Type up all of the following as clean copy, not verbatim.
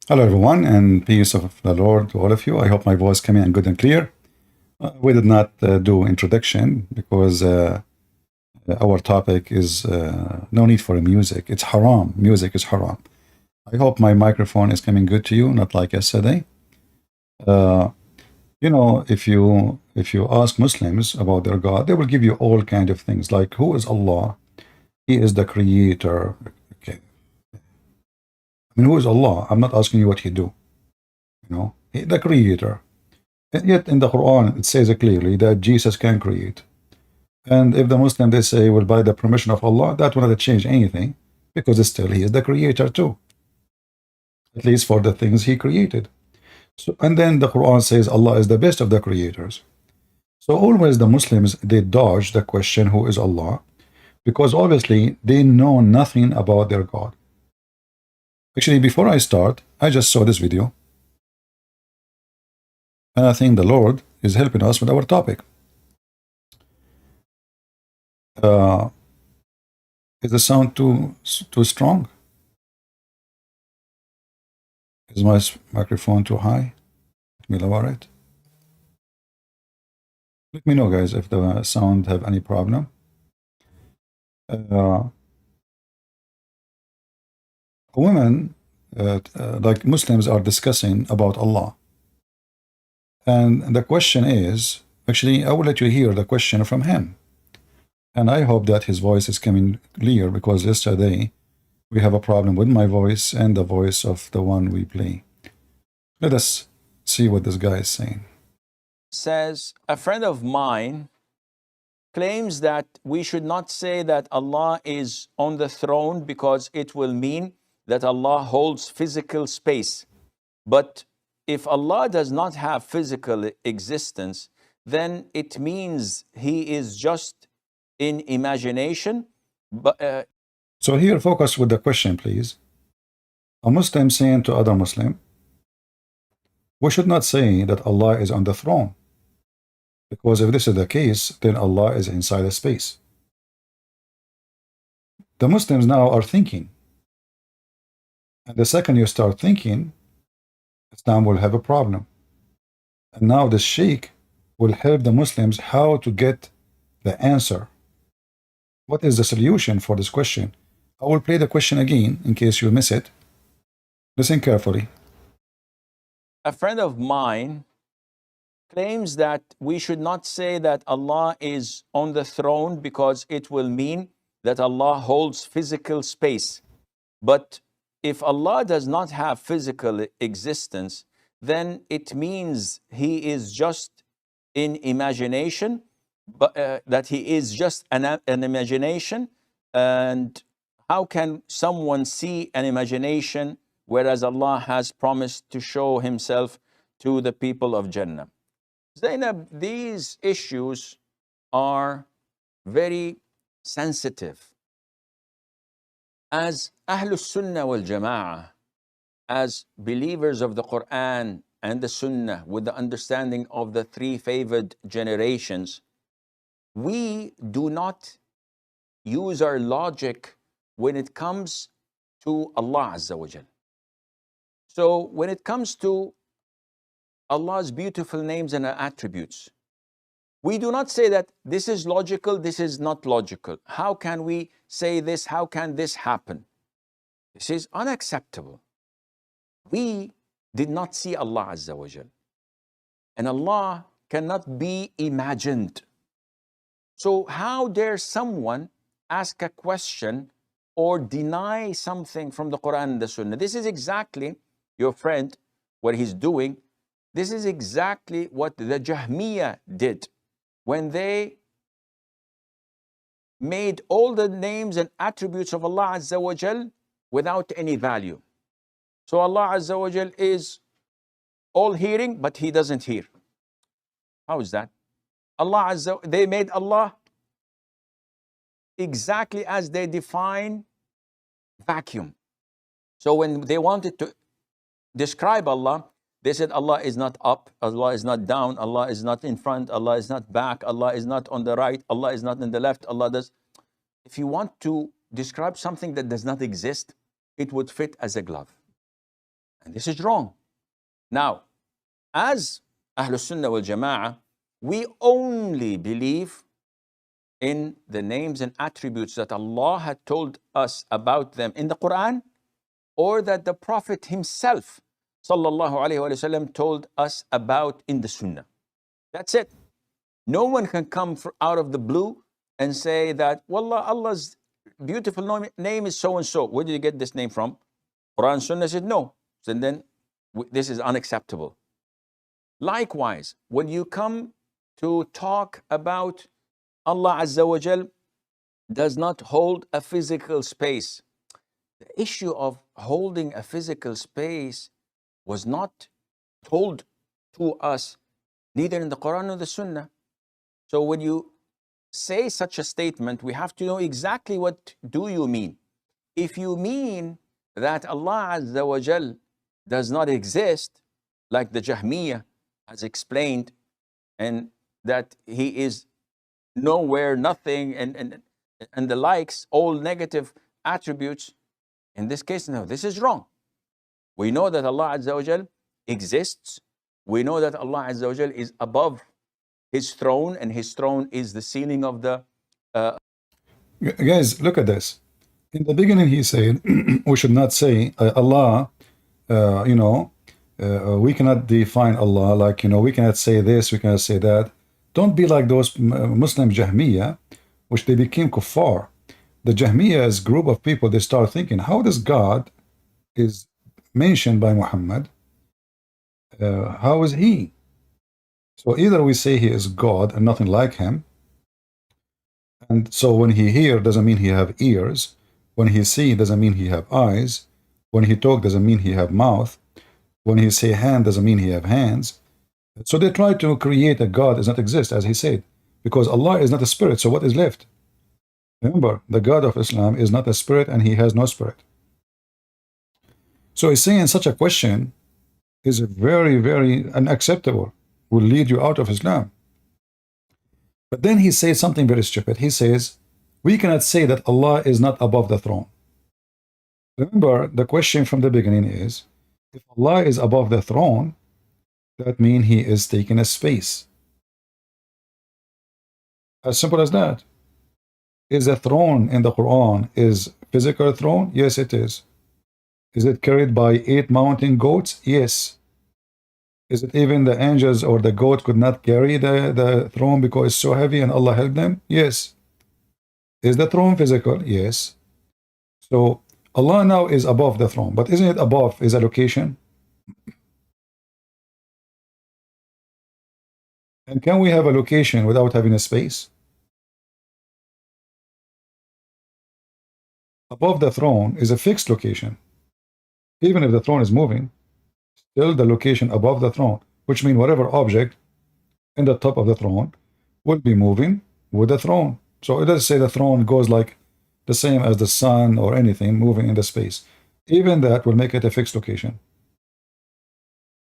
Hello, everyone, and peace of the Lord to all of you. I hope my voice coming in good and clear. We did not do introduction because our topic is no need for music. It's haram. Music is haram. I hope my microphone is coming good to you, not like yesterday. Uh, if you ask Muslims about their God, they will give you all kind of things like who is Allah? He is the creator. Okay. I mean, who is Allah? I'm not asking you what he do. The creator. And yet in the Quran, it says clearly that Jesus can create. And if the Muslim, they say, well, by the permission of Allah, that will not change anything because still he is the creator too, at least for the things he created. So, and then the Quran says Allah is the best of the creators. So always the Muslims, they dodge the question, who is Allah? Because obviously they know nothing about their God. Actually, before I start, I just saw this video. And I think the Lord is helping us with our topic. Is the sound too strong? Is my microphone too high? Let me lower it. Let me know, guys, if the sound have any problem. Women, like Muslims, are discussing about Allah. And the question is, actually, I will let you hear the question from him. And I hope that his voice is coming clear because yesterday we have a problem with my voice and the voice of the one we play. Let us see what this guy is saying. Says, a friend of mine claims that we should not say that Allah is on the throne because it will mean that Allah holds physical space. But if Allah does not have physical existence, then it means He is just in imagination. So here, focus with the question, please. A Muslim saying to other Muslim, we should not say that Allah is on the throne. Because if this is the case, then Allah is inside a space. The Muslims now are thinking. And the second you start thinking, Islam will have a problem. And now the sheikh will help the Muslims how to get the answer. What is the solution for this question? I will play the question again in case you miss it. Listen carefully. A friend of mine claims that we should not say that Allah is on the throne because it will mean that Allah holds physical space. But if Allah does not have physical existence, then it means He is just in imagination, but that He is just an imagination. And how can someone see an imagination whereas Allah has promised to show Himself to the people of Jannah? Zainab, these issues are very sensitive. As Ahlus Sunnah wal Jama'ah, as believers of the Quran and the Sunnah with the understanding of the three favored generations, we do not use our logic when it comes to Allah Azza wa Jal. So when it comes to Allah's beautiful names and attributes, we do not say that this is logical, this is not logical. How can we say this? How can this happen? This is unacceptable. We did not see Allah Azza wa Jal. And Allah cannot be imagined. So how dare someone ask a question or deny something from the Quran and the Sunnah? This is exactly, your friend, what he's doing. This is exactly what the Jahmiyyah did when they made all the names and attributes of Allah Azza wa Jal without any value. So Allah Azza wa Jal is all hearing, but He doesn't hear. How is that? Allah Azza, they made Allah exactly as they define vacuum. So when they wanted to describe Allah, they said Allah is not up, Allah is not down, Allah is not in front, Allah is not back, Allah is not on the right, Allah is not in the left, Allah does. If you want to describe something that does not exist, it would fit as a glove. And this is wrong. Now, as Ahlus Sunnah wal Jama'ah, we only believe in the names and attributes that Allah had told us about them in the Quran, or that the Prophet himself, sallallahu alaihi wasallam, told us about in the Sunnah. That's it. No one can come out of the blue and say that, Wallah, Allah's beautiful name is so and so. Where did you get this name from? Quran, Sunnah said no. So then this is unacceptable. Likewise, when you come to talk about Allah Azza wa Jal does not hold a physical space. The issue of holding a physical space was not told to us neither in the Quran nor the Sunnah. So when you say such a statement, we have to know exactly what do you mean. If you mean that Allah Azza wa Jal does not exist, like the Jahmiyyah has explained, and that he is nowhere, nothing, and the likes, all negative attributes, in this case, no, this is wrong. We know that Allah Azza wa Jal exists. We know that Allah Azza wa Jal is above his throne, and his throne is the ceiling of the... Guys, look at this. In the beginning, he said, we should not say Allah, we cannot define Allah, like, we cannot say this, we cannot say that. Don't be like those Muslim Jahmiyyah, which they became kuffar. The Jahmiyyah is a group of people, they start thinking, how does God is mentioned by Muhammad? How is he? So either we say he is God and nothing like him, and so when he hear doesn't mean he have ears, when he see doesn't mean he have eyes, when he talk doesn't mean he have mouth, when he say hand doesn't mean he have hands. So they try to create a God does not exist, as he said, because Allah is not a spirit, so what is left? Remember, the God of Islam is not a spirit and he has no spirit. So he's saying such a question is very, very unacceptable, will lead you out of Islam. But then he says something very stupid. He says, we cannot say that Allah is not above the throne. Remember, the question from the beginning is, if Allah is above the throne, that means he is taking a space. As simple as that. Is the throne in the Quran is physical throne? Yes, it is. Is it carried by 8 mountain goats? Yes. Is it even the angels or the goat could not carry the throne because it's so heavy and Allah helped them? Yes. Is the throne physical? Yes. So Allah now is above the throne, but isn't it above is a location? And can we have a location without having a space? Above the throne is a fixed location. Even if the throne is moving, still the location above the throne, which means whatever object in the top of the throne will be moving with the throne. So it doesn't say the throne goes like the same as the sun or anything moving in the space. Even that will make it a fixed location.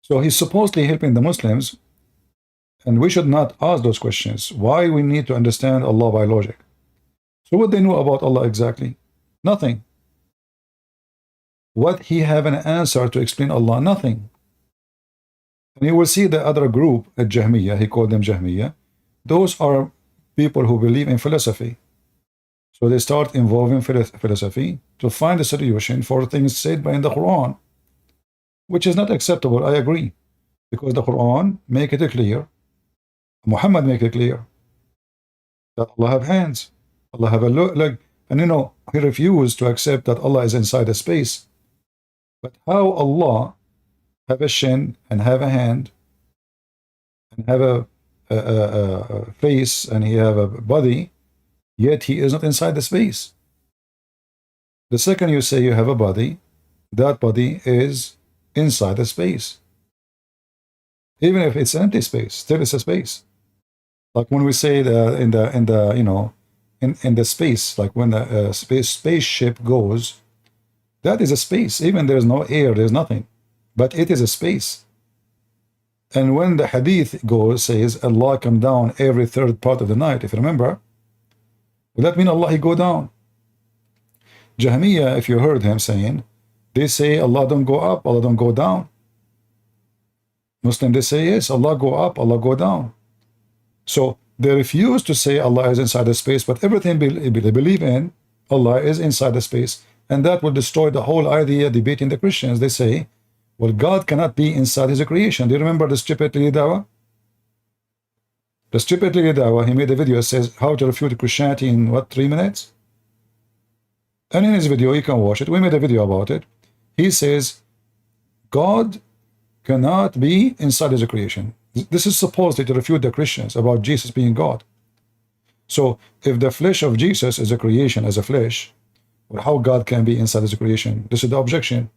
So he's supposedly helping the Muslims, and we should not ask those questions. Why we need to understand Allah by logic? So what they know about Allah exactly? Nothing. What he have an answer to explain Allah? Nothing. And you will see the other group, at Jahmiyyah, he called them Jahmiyyah. Those are people who believe in philosophy. So they start involving philosophy to find a solution for things said by in the Quran, which is not acceptable, I agree. Because the Quran make it clear, Muhammad make it clear, that Allah have hands, Allah have a leg, and he refused to accept that Allah is inside a space. But how Allah have a shin and have a hand and have a face and he have a body, yet he is not inside the space? The second you say you have a body, that body is inside the space. Even if it's empty space, still it's a space. Like when we say in the space, like when the spaceship goes, that is a space. Even there's no air, there's nothing, but it is a space. And when the hadith says Allah come down every third part of the night, if you remember, will that mean Allah he go down? Jahmiyyah, if you heard him saying, They say Allah don't go up, Allah don't go down. Muslim, they say yes, Allah go up, Allah go down. So they refuse to say Allah is inside the space, but everything they believe in, Allah is inside the space. And that will destroy the whole idea debating the Christians. They say, well, God cannot be inside his creation. Do you remember the stupid Lili Dawa? The stupid Lili Dawa, he made a video that says how to refute Christianity in what, 3 minutes? And in his video, you can watch it. We made a video about it. He says, God cannot be inside his creation. This is supposedly to refute the Christians about Jesus being God. So if the flesh of Jesus is a creation as a flesh, well, how God can be inside his creation? This is the objection.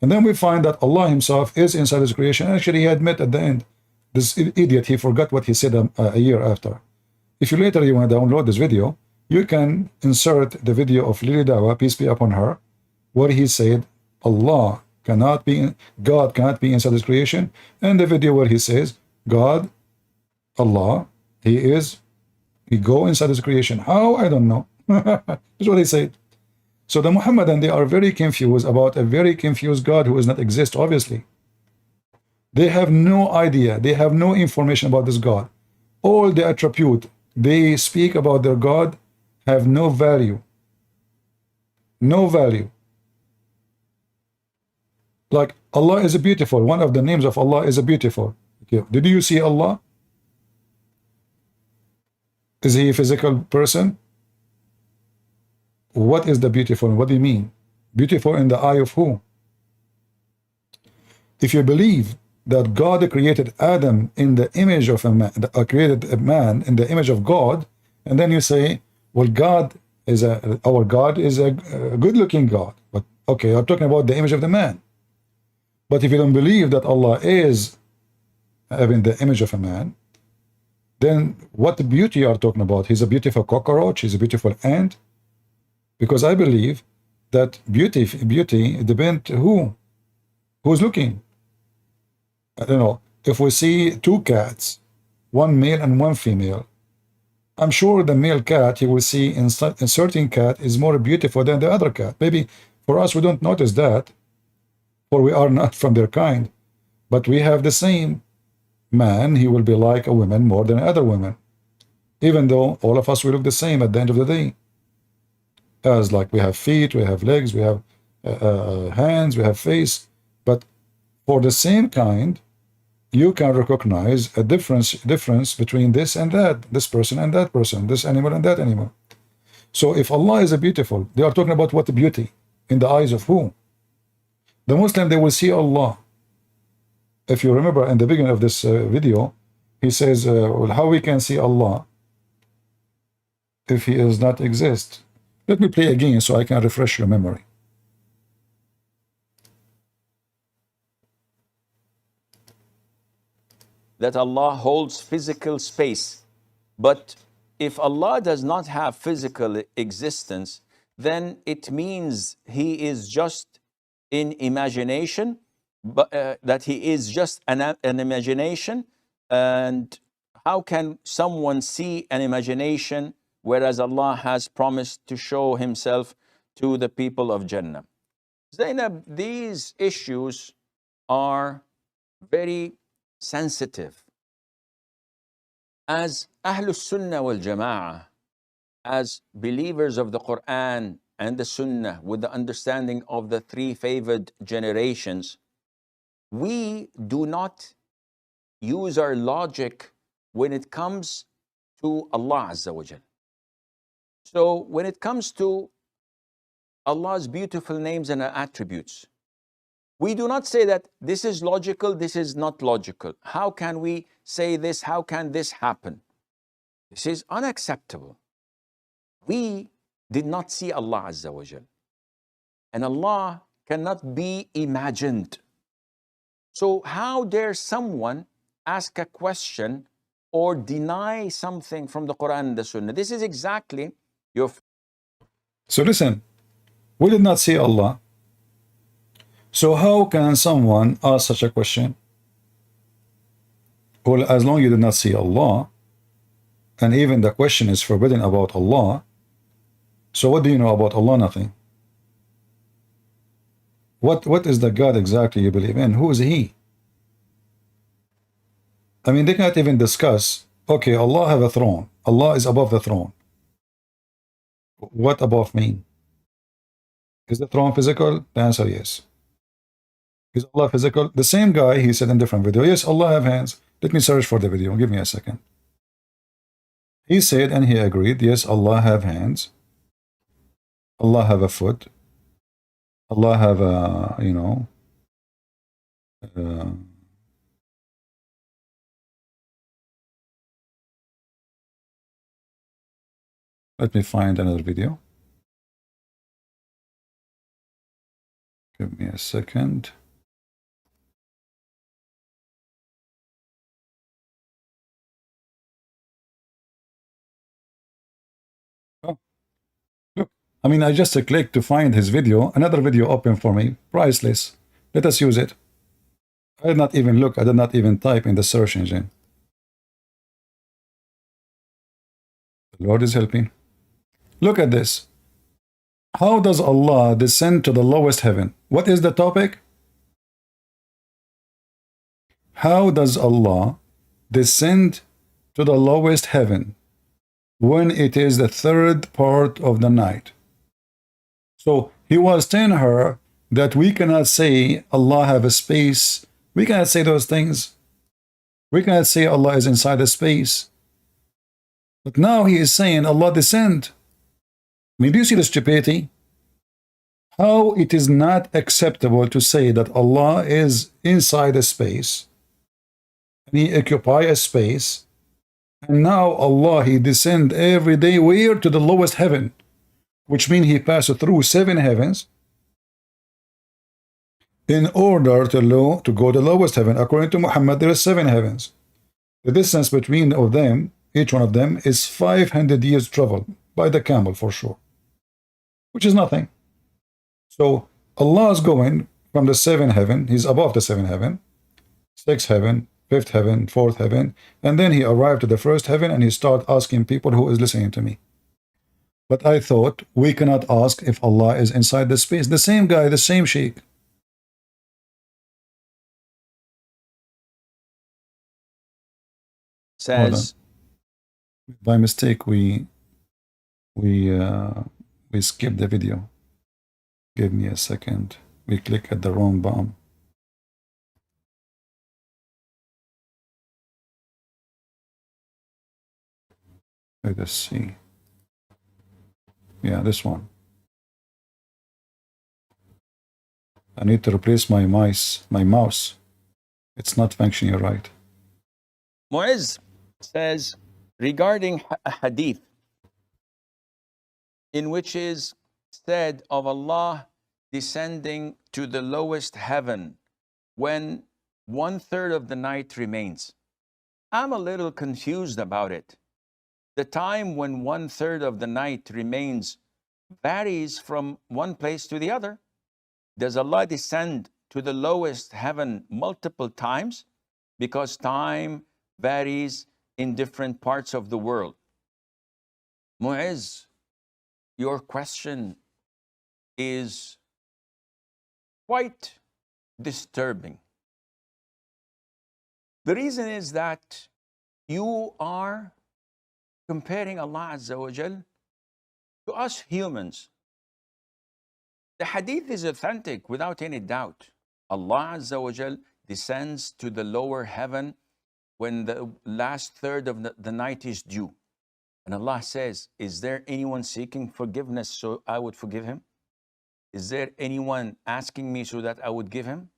And then we find that Allah himself is inside his creation. Actually, he admit at the end, this idiot, he forgot what he said a year after. If you later you want to download this video, you can insert the video of Lili Dawa, peace be upon her, where he said Allah cannot be, God cannot be inside his creation, and the video where he says God, Allah, he go inside his creation. How? I don't know. That's what he said. So the Muhammadan, they are very confused about a very confused God who does not exist, obviously. They have no idea. They have no information about this God. All the attribute they speak about their God have no value. No value. Like Allah is a beautiful. One of the names of Allah is a beautiful. Okay. Did you see Allah? Is he a physical person? What is the beautiful? What do you mean? Beautiful in the eye of who? If you believe that God created Adam in the image of a man, created a man in the image of God, and then you say, well, our God is a good-looking God. But okay, I'm talking about the image of the man. But if you don't believe that Allah is having the image of a man, then what beauty you are talking about? He's a beautiful cockroach, he's a beautiful ant. Because I believe that beauty depends who's looking. I don't know. If we see 2 cats, one male and one female, I'm sure the male cat you will see in a certain cat is more beautiful than the other cat. Maybe for us we don't notice that, for we are not from their kind. But we have the same man, he will be like a woman more than other women. Even though all of us will look the same at the end of the day. As like we have feet, we have legs, we have hands, we have face. But for the same kind, you can recognize a difference between this and that, this person and that person, this animal and that animal. So if Allah is a beautiful, they are talking about what the beauty in the eyes of who? The Muslim, they will see Allah. If you remember in the beginning of this video, he says, well, how we can see Allah if he does not exist? Let me play again so I can refresh your memory. That Allah holds physical space. But if Allah does not have physical existence, then it means he is just in imagination, but that he is just an imagination. And how can someone see an imagination whereas Allah has promised to show himself to the people of Jannah? Zainab, these issues are very sensitive. As Ahlus Sunnah wal Jama'ah, as believers of the Quran and the Sunnah with the understanding of the 3 favored generations, we do not use our logic when it comes to Allah Azza wa Jal. So when it comes to Allah's beautiful names and attributes, we do not say that this is logical, this is not logical. How can we say this? How can this happen? This is unacceptable. We did not see Allah Azza wa Jal. And Allah cannot be imagined. So how dare someone ask a question or deny something from the Quran and the Sunnah? This is exactly your... So listen, we did not see Allah. So how can someone ask such a question? Well, as long as you did not see Allah, and even the question is forbidden about Allah, so what do you know about Allah? Nothing. What is the God exactly you believe in? Who is he? I mean, they cannot even discuss, okay, Allah have a throne. Allah is above the throne. What above mean? Is the throne physical? The answer yes. Is Allah physical? The same guy, he said in different video, yes, Allah have hands. Let me search for the video. Give me a second. He said, and he agreed, yes, Allah have hands. Allah have a foot. Allah have a, you know, let me find another video. Give me a second. Oh, look. I mean, I just clicked to find his video. Another video open for me. Priceless. Let us use it. I did not even look. I did not even type in the search engine. The Lord is helping. Look at this. How does Allah descend to the lowest heaven? What is the topic? How does Allah descend to the lowest heaven when it is the third part of the night? So he was telling her that we cannot say Allah have a space. We cannot say those things. We cannot say Allah is inside a space. But now he is saying Allah descend. I mean, do you see the stupidity? How it is not acceptable to say that Allah is inside a space and he occupy a space, and now Allah, he descend every day where? To the lowest heaven, which means he passed through 7 heavens in order to go to the lowest heaven. According to Muhammad, there are 7 heavens. The distance between of them, each one of them, is 500 years travel by the camel for sure, which is nothing. So Allah is going from the 7th heaven, he's above the 7th heaven, 6th heaven, 5th heaven, 4th heaven, and then he arrived to the 1st heaven and he started asking people who is listening to me. But I thought we cannot ask if Allah is inside the space. The same guy, the same sheikh. Says, by mistake we skipped the video. Give me a second. We click at the wrong bomb. Let us see. Yeah, this one. I need to replace my mouse. It's not functioning right. Mu'izz says, regarding a hadith in which is said of Allah descending to the lowest heaven when 1/3 of the night remains. I'm a little confused about it. The time when 1/3 of the night remains varies from one place to the other. Does Allah descend to the lowest heaven multiple times? Because time varies in different parts of the world. Mu'izz, your question is quite disturbing. The reason is that you are comparing Allah Azza wa Jal to us humans. The hadith is authentic without any doubt. Allah Azza wa Jal descends to the lower heaven when the last third of the night is due. And Allah says, is there anyone seeking forgiveness so I would forgive him? Is there anyone asking me so that I would give him?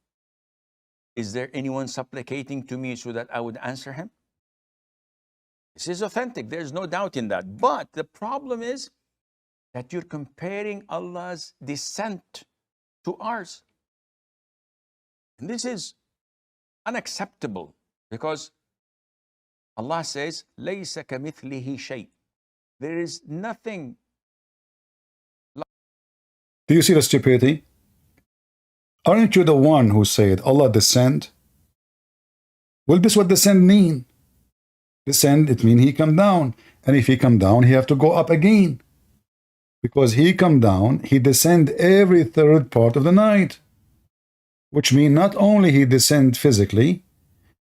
Is there anyone supplicating to me so that I would answer him? This is authentic. There's no doubt in that. But the problem is that you're comparing Allah's descent to ours. And this is unacceptable because Allah says, لَيْسَ كَمِثْلِهِ شَيْءٍ. There is nothing. Do you see the stupidity? Aren't you the one who said Allah descend? Well, this is what descend mean. Descend, it means he come down. And if he come down, he have to go up again. Because he come down, he descend every third part of the night. which means not only he descend physically,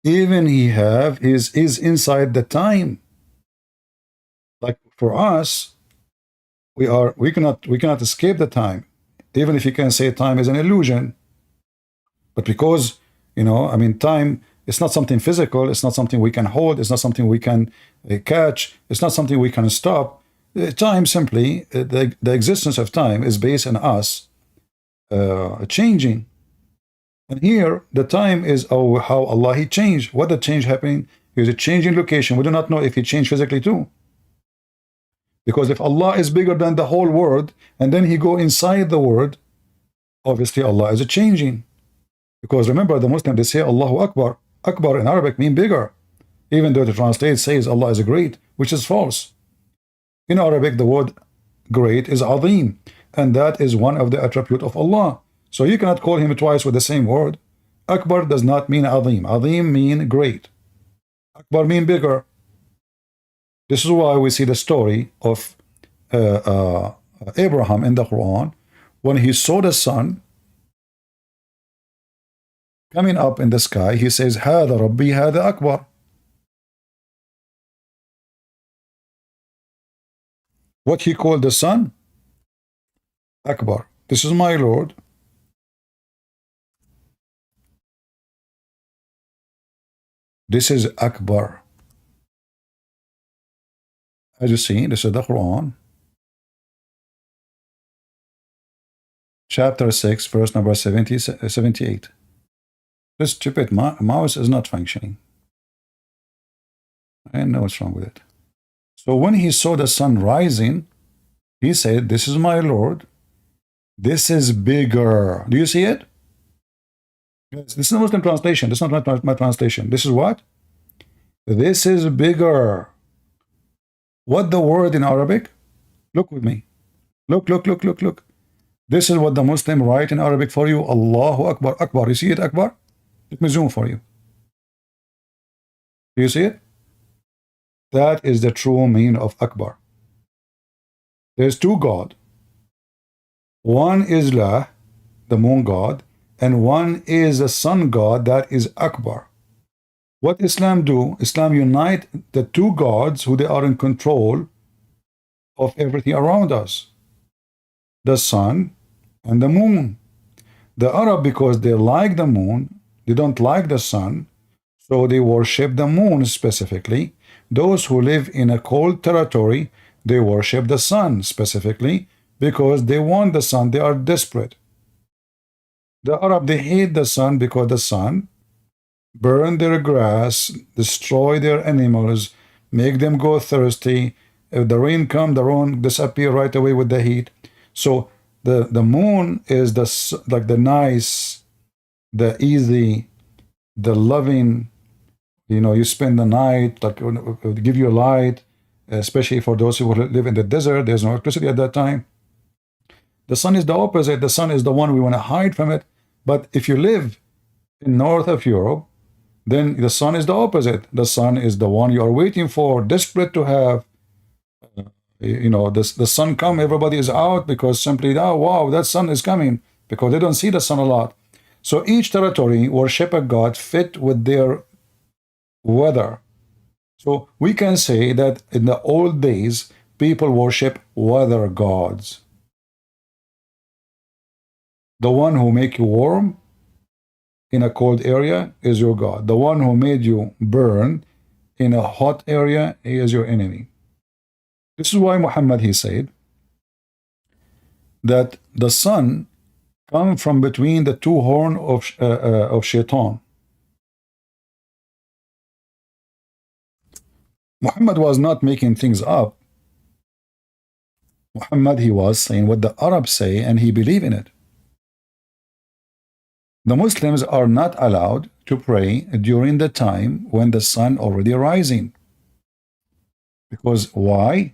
even he have is inside the time. Like for us, we cannot escape the time, even if you can say time is an illusion. But because I mean, time is not something physical, it's not something we can hold, it's not something we can catch, it's not something we can stop. Time simply, the existence of time is based on us changing. And here, the time is how Allah He changed. What the change happening? He was a change in location. We do not know if He changed physically too. Because if Allah is bigger than the whole world, and then He go inside the world, obviously Allah is a changing. Because remember, the Muslim, they say Allahu Akbar. Akbar in Arabic mean bigger. Even though the translate says Allah is a great, which is false. In Arabic, the word great is azim, and that is one of the attributes of Allah. So you cannot call him twice with the same word. Akbar does not mean azim. Azim mean great. Akbar mean bigger. This is why we see the story of Abraham in the Quran. When he saw the sun coming up in the sky, he says, Hada Rabbi, Hada Akbar. What he called the sun? Akbar. This is my Lord. This is Akbar. As you see, this is the Quran. Chapter 6, verse number 78. This stupid mouse is not functioning. I know what's wrong with it. So when he saw the sun rising, he said, this is my Lord. This is bigger. Do you see it? Yes, this is a Muslim translation. This is not my translation. This is what? This is bigger. What the word in Arabic? Look with me. Look. This is what the Muslim write in Arabic for you. Allahu Akbar. Akbar. You see it, Akbar? Let me zoom for you. Do you see it? That is the true meaning of Akbar. There's two gods. One is La, the moon god, and one is the sun god, that is Akbar. What Islam do? Islam unite the two gods who they are in control of everything around us. The sun and the moon. The Arab, because they like the moon, they don't like the sun, so they worship the moon specifically. Those who live in a cold territory, they worship the sun specifically because they want the sun. They are desperate. The Arab, they hate the sun because the sun burn their grass, destroy their animals, make them go thirsty. If the rain comes, the rain disappear right away with the heat. So the moon is like the nice, the easy, the loving. You spend the night, like give you light, especially for those who live in the desert. There's no electricity at that time. The sun is the opposite. The sun is the one we want to hide from it. But if you live in north of Europe, then the sun is the opposite. The sun is the one you are waiting for, desperate to have. The sun come, everybody is out because simply, oh wow, that sun is coming, because they don't see the sun a lot. So each territory worship a god fit with their weather. So we can say that in the old days, people worship weather gods. The one who make you warm in a cold area is your God. The one who made you burn in a hot area, he is your enemy. This is why Muhammad, he said that the sun come from between the two horns of shaitan. Muhammad was not making things up. Muhammad, he was saying what the Arabs say, and he believed in it. The Muslims are not allowed to pray during the time when the sun already rising. Because why?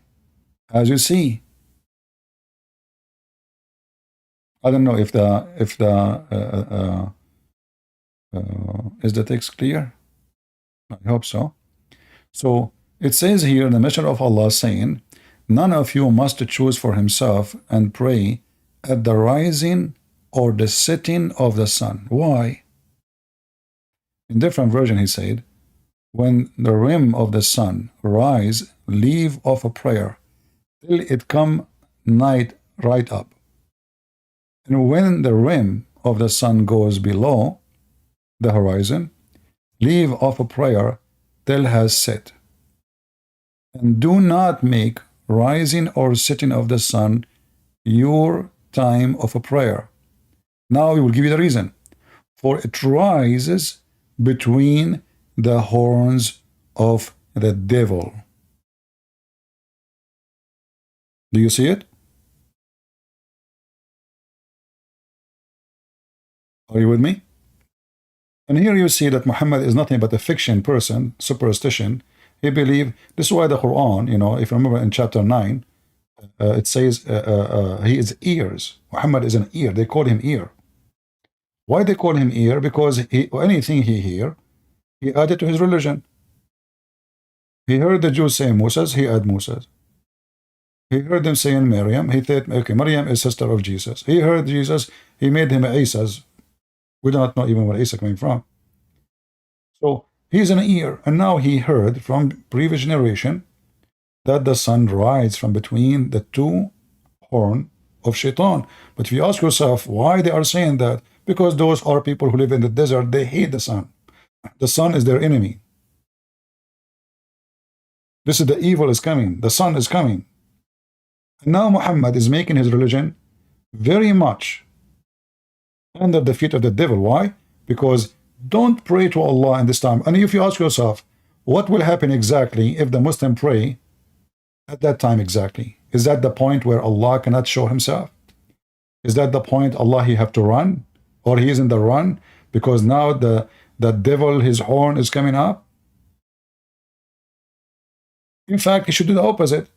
As you see, I don't know if is the text clear? I hope so. So it says here in the Messenger of Allah saying, none of you must choose for himself and pray at the rising or the setting of the sun. Why? In different version, he said, when the rim of the sun rise, leave off a prayer till it come night right up. And when the rim of the sun goes below the horizon, leave off a prayer till has set. And do not make rising or setting of the sun your time of a prayer. Now we will give you the reason. For it rises between the horns of the devil. Do you see it? Are you with me? And here you see that Muhammad is nothing but a fiction person, superstition. He believed, this is why the Quran, if you remember in chapter 9, it says he is ears. Muhammad is an ear. They call him ear. Why they call him ear? Because anything he hear, he added to his religion. He heard the Jews say Moses, he add Moses. He heard them saying Maryam, he thought, okay, Maryam is sister of Jesus. He heard Jesus, he made him Isa's. We do not know even where Isa coming from. So he's an ear, and now he heard from previous generation that the sun rises from between the two horns of Shaitan. But if you ask yourself why they are saying that, because those are people who live in the desert, they hate the sun. The sun is their enemy. This is the evil is coming. The sun is coming. And now Muhammad is making his religion very much under the feet of the devil. Why? Because don't pray to Allah in this time. And if you ask yourself, what will happen exactly if the Muslim pray at that time exactly? Is that the point where Allah cannot show himself? Is that the point Allah he have to run? Or he is in the run because now the devil, his horn is coming up? In fact, he should do the opposite.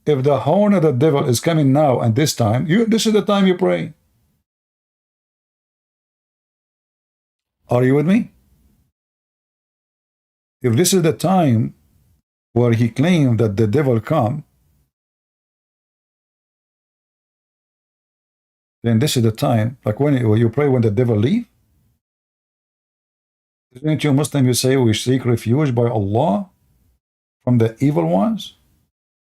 If the horn of the devil is coming now and this time, this is the time you pray. Are you with me? If this is the time where he claimed that the devil come, then this is the time, like when you pray when the devil leave. Isn't you Muslim, you say we seek refuge by Allah from the evil ones?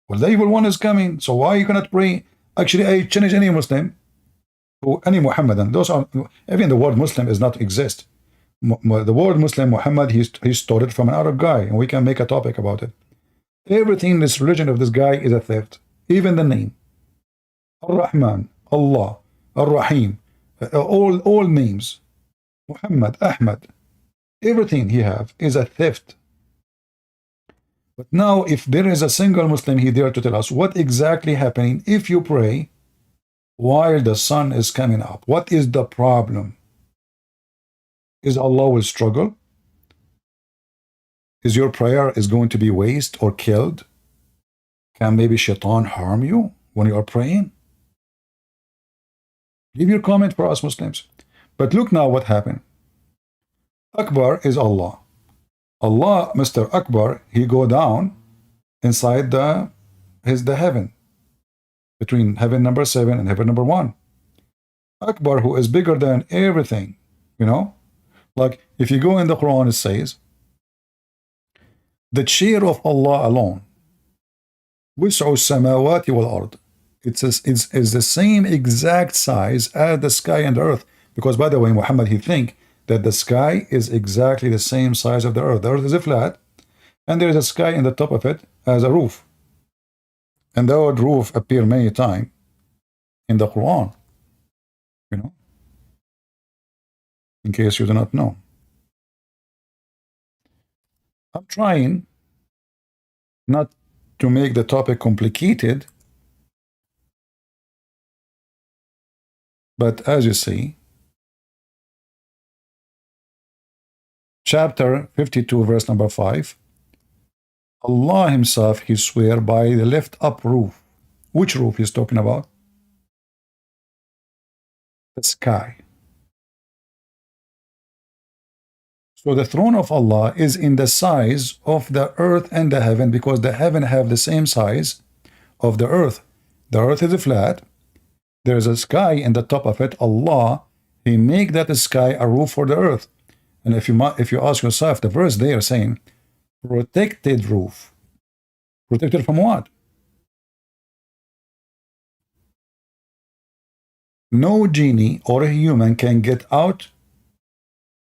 Well, the evil one is coming, so why you cannot pray? Actually, I challenge any Muslim, or any Muhammadan, those are, even the word Muslim does not exist. The word Muslim, Muhammad, he stole it from an Arab guy, and we can make a topic about it. Everything in this religion of this guy is a theft. Even the name. Ar-Rahman, Allah, Ar-Rahim, all names. Muhammad, Ahmad, everything he have is a theft. But now, if there is a single Muslim, he dare to tell us what exactly happening if you pray while the sun is coming up. What is the problem? Is Allah will struggle? Is your prayer is going to be waste or killed? Can maybe Shaitan harm you when you are praying? Leave your comment for us Muslims. But look now what happened. Akbar is Allah. Allah, Mr. Akbar, he go down inside the heaven, between heaven number 7 and heaven number 1. Akbar, who is bigger than everything, like if you go in the Quran, it says, the chair of Allah alone, وسع السماوات والأرض, it's the same exact size as the sky and the earth. Because by the way, Muhammad, he think that the sky is exactly the same size of the earth. The earth is a flat, and there is a sky in the top of it as a roof. And the word roof appear many times in the Quran, in case you do not know. I'm trying not to make the topic complicated, but as you see, chapter 52, verse number 5, Allah himself, he swear by the lift up roof. Which roof he's talking about? The sky. So the throne of Allah is in the size of the earth and the heaven, because the heaven have the same size of the earth. The earth is flat. There is a sky in the top of it. Allah He make that sky a roof for the earth. And if you ask yourself, the verse there saying protected roof. Protected from what? No genie or a human can get out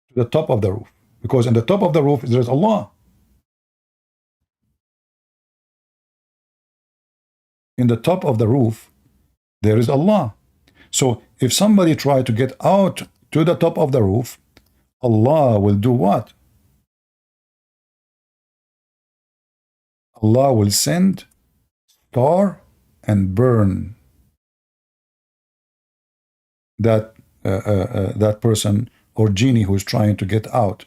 to the top of the roof, because in the top of the roof there is Allah. In the top of the roof there is Allah. So if somebody try to get out to the top of the roof, Allah will do what? Allah will send star and burn that that person or genie who is trying to get out.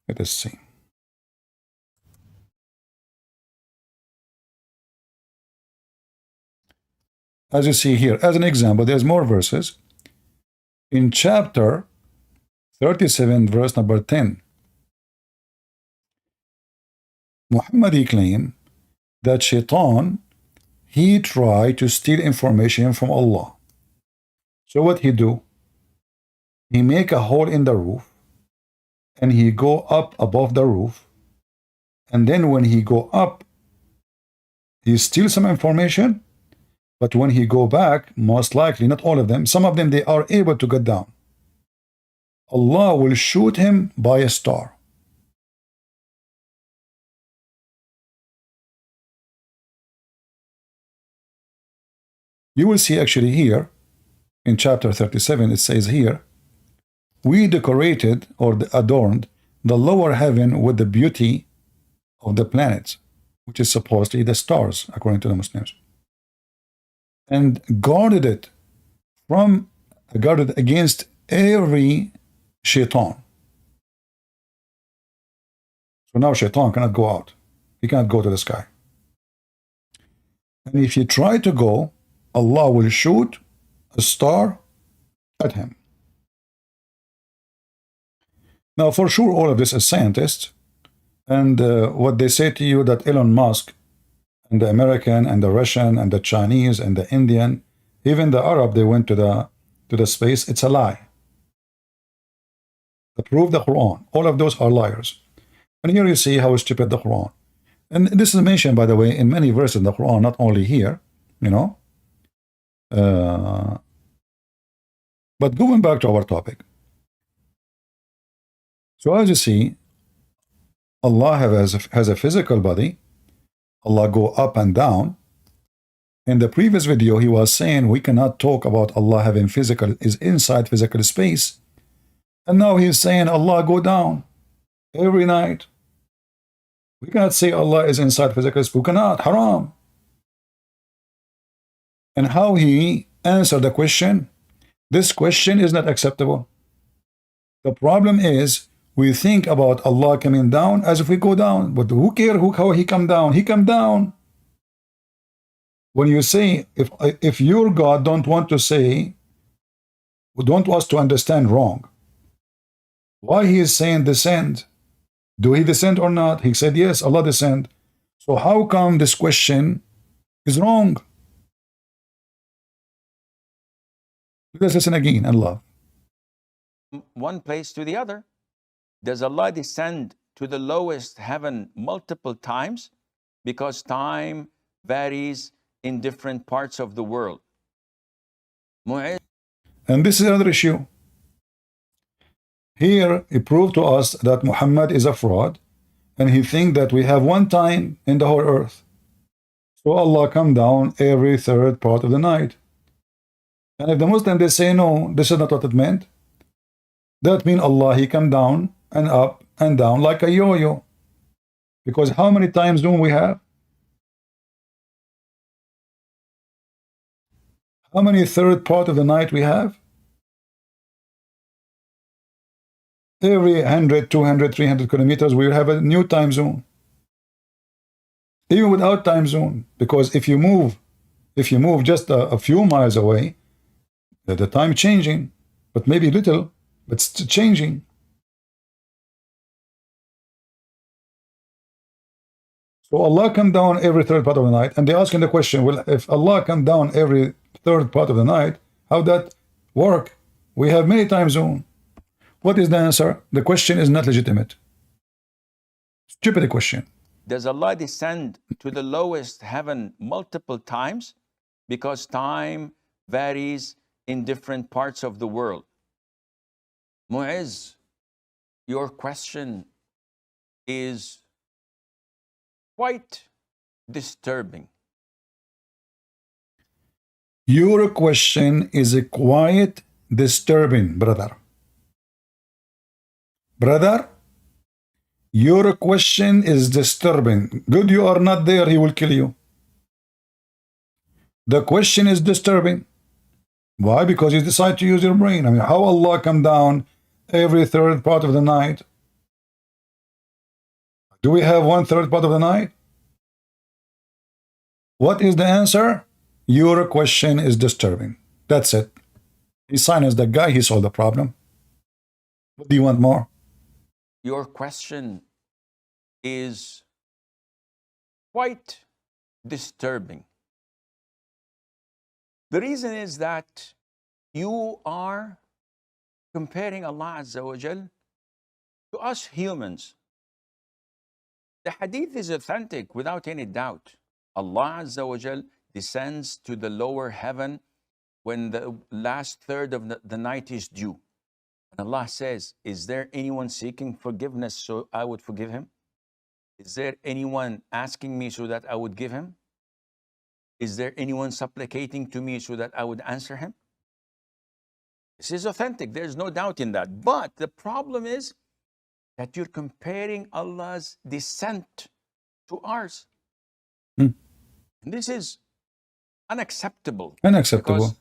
Let us see. As you see here, as an example, there's more verses. In chapter 37, verse number 10, Muhammad, he claimed that Shaitan, he tried to steal information from Allah. So what he do? He make a hole in the roof, and he go up above the roof, and then when he go up, he steal some information, but when he go back, most likely, not all of them, some of them, they are able to get down. Allah will shoot him by a star. You will see actually here, in chapter 37, it says here, we decorated or adorned the lower heaven with the beauty of the planets, which is supposedly the stars, according to the Muslims, and guarded it against every shaitan. So now shaitan cannot go out. He cannot go to the sky. And if he try to go, Allah will shoot a star at him. Now, for sure, all of this is scientists, and what they say to you that Elon Musk and the American and the Russian and the Chinese and the Indian, even the Arab, they went to the space, it's a lie. Prove the Quran. All of those are liars. And here you see how stupid the Quran. And this is mentioned, by the way, in many verses in the Quran, not only here, you know. But going back to our topic. So as you see, Allah has a physical body. Allah go up and down. In the previous video, he was saying we cannot talk about Allah having is inside physical space. And now he's saying Allah go down every night. We cannot say Allah is inside physical space. We cannot. Haram. And how he answered the question, this question is not acceptable. The problem is we think about Allah coming down as if we go down. But who cares how he come down? He come down. When you say, if your God don't want us to understand wrong, why he is saying descend? Do he descend or not? He said, yes, Allah descend. So how come this question is wrong? Let's listen again and love. One place to the other. Does Allah descend to the lowest heaven multiple times? Because time varies in different parts of the world. And this is another issue. Here, he proved to us that Muhammad is a fraud, and he thinks that we have one time in the whole earth. So Allah come down every third part of the night. And if the Muslims, they say, no, this is not what it meant, that means Allah, he come down and up and down like a yo-yo. Because how many times do we have? How many third part of the night we have? Every 100, 200, 300 kilometers, we will have a new time zone. Even without time zone, because if you move just a few miles away, the time changing, but maybe little, but it's changing. So Allah come down every third part of the night, and they asking the question, well, if Allah come down every third part of the night, how that work? We have many time zone. What is the answer? The question is not legitimate. Stupid question. Does Allah descend to the lowest heaven multiple times? Because time varies in different parts of the world. Mu'izz, your question is quite disturbing. Your question is quite disturbing, brother. Brother, your question is disturbing. Good, you are not there, he will kill you. The question is disturbing. Why? Because you decide to use your brain. I mean, how Allah come down every third part of the night? Do we have one third part of the night? What is the answer? Your question is disturbing. That's it. He silenced the guy, he solved the problem. What do you want more? Your question is quite disturbing. The reason is that you are comparing Allah Azza wa Jal to us humans. The hadith is authentic without any doubt. Allah Azza wa Jal descends to the lower heaven when the last third of the night is due. And Allah says, is there anyone seeking forgiveness so I would forgive him? Is there anyone asking me so that I would give him? Is there anyone supplicating to me so that I would answer him? This is authentic. There's no doubt in that. But the problem is that you're comparing Allah's descent to ours. And this is unacceptable. Unacceptable.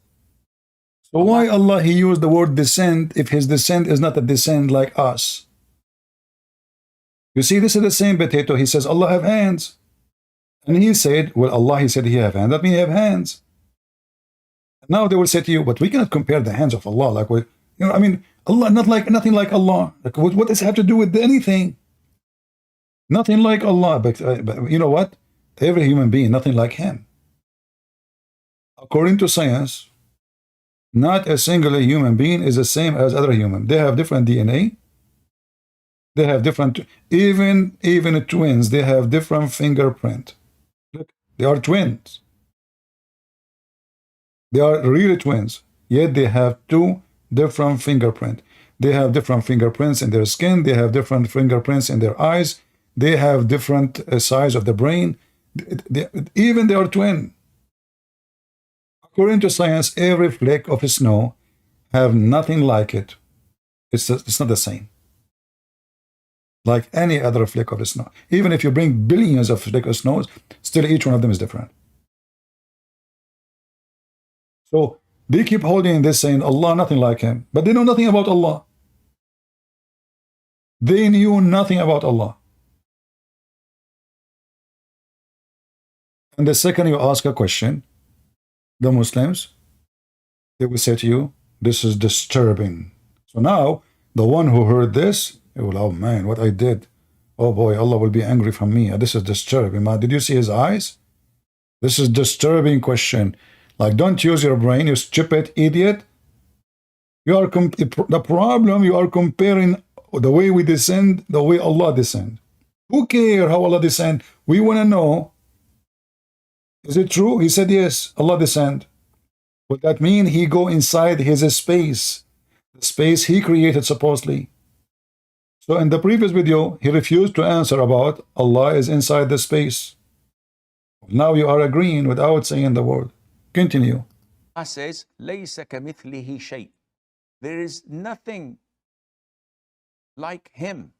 So why Allah, he used the word descent if his descent is not a descent like us? You see, this is the same potato. He says, Allah have hands. And he said, well, Allah, he said he have hands. That means he have hands. Now they will say to you, but we cannot compare the hands of Allah. Like, you know, I mean, Allah, nothing like Allah. Like, what does it have to do with anything? Nothing like Allah. But you know what? Every human being, nothing like him. According to science, not a single human being is the same as other human. They have different DNA. They have different, even twins, they have different fingerprint. Look, they are twins. They are really twins, yet they have two different fingerprints. They have different fingerprints in their skin. They have different fingerprints in their eyes. They have different size of the brain. Even they are twin. According to science, every flake of snow have nothing like it. It's not the same. Like any other flake of snow. Even if you bring billions of flakes of snow, still each one of them is different. So they keep holding this, saying Allah nothing like him, but they know nothing about Allah. They knew nothing about Allah. And the second you ask a question, the Muslims, they will say to you, this is disturbing. So now the one who heard this, he will, oh man, what I did, oh boy, Allah will be angry from me. This is disturbing. Man, did you see his eyes? This is disturbing question. Like, don't use your brain, you stupid idiot. You are the problem, you are comparing the way we descend, the way Allah descend. Who cares how Allah descend? We want to know, is it true? He said yes, Allah descend. Would that mean he go inside his space, the space he created supposedly? So in the previous video, he refused to answer about Allah is inside the space. Now you are agreeing without saying the word. Continue. Allah says, لَيْسَ كَمِثْلِهِ شَيْءٍ. There is nothing like him.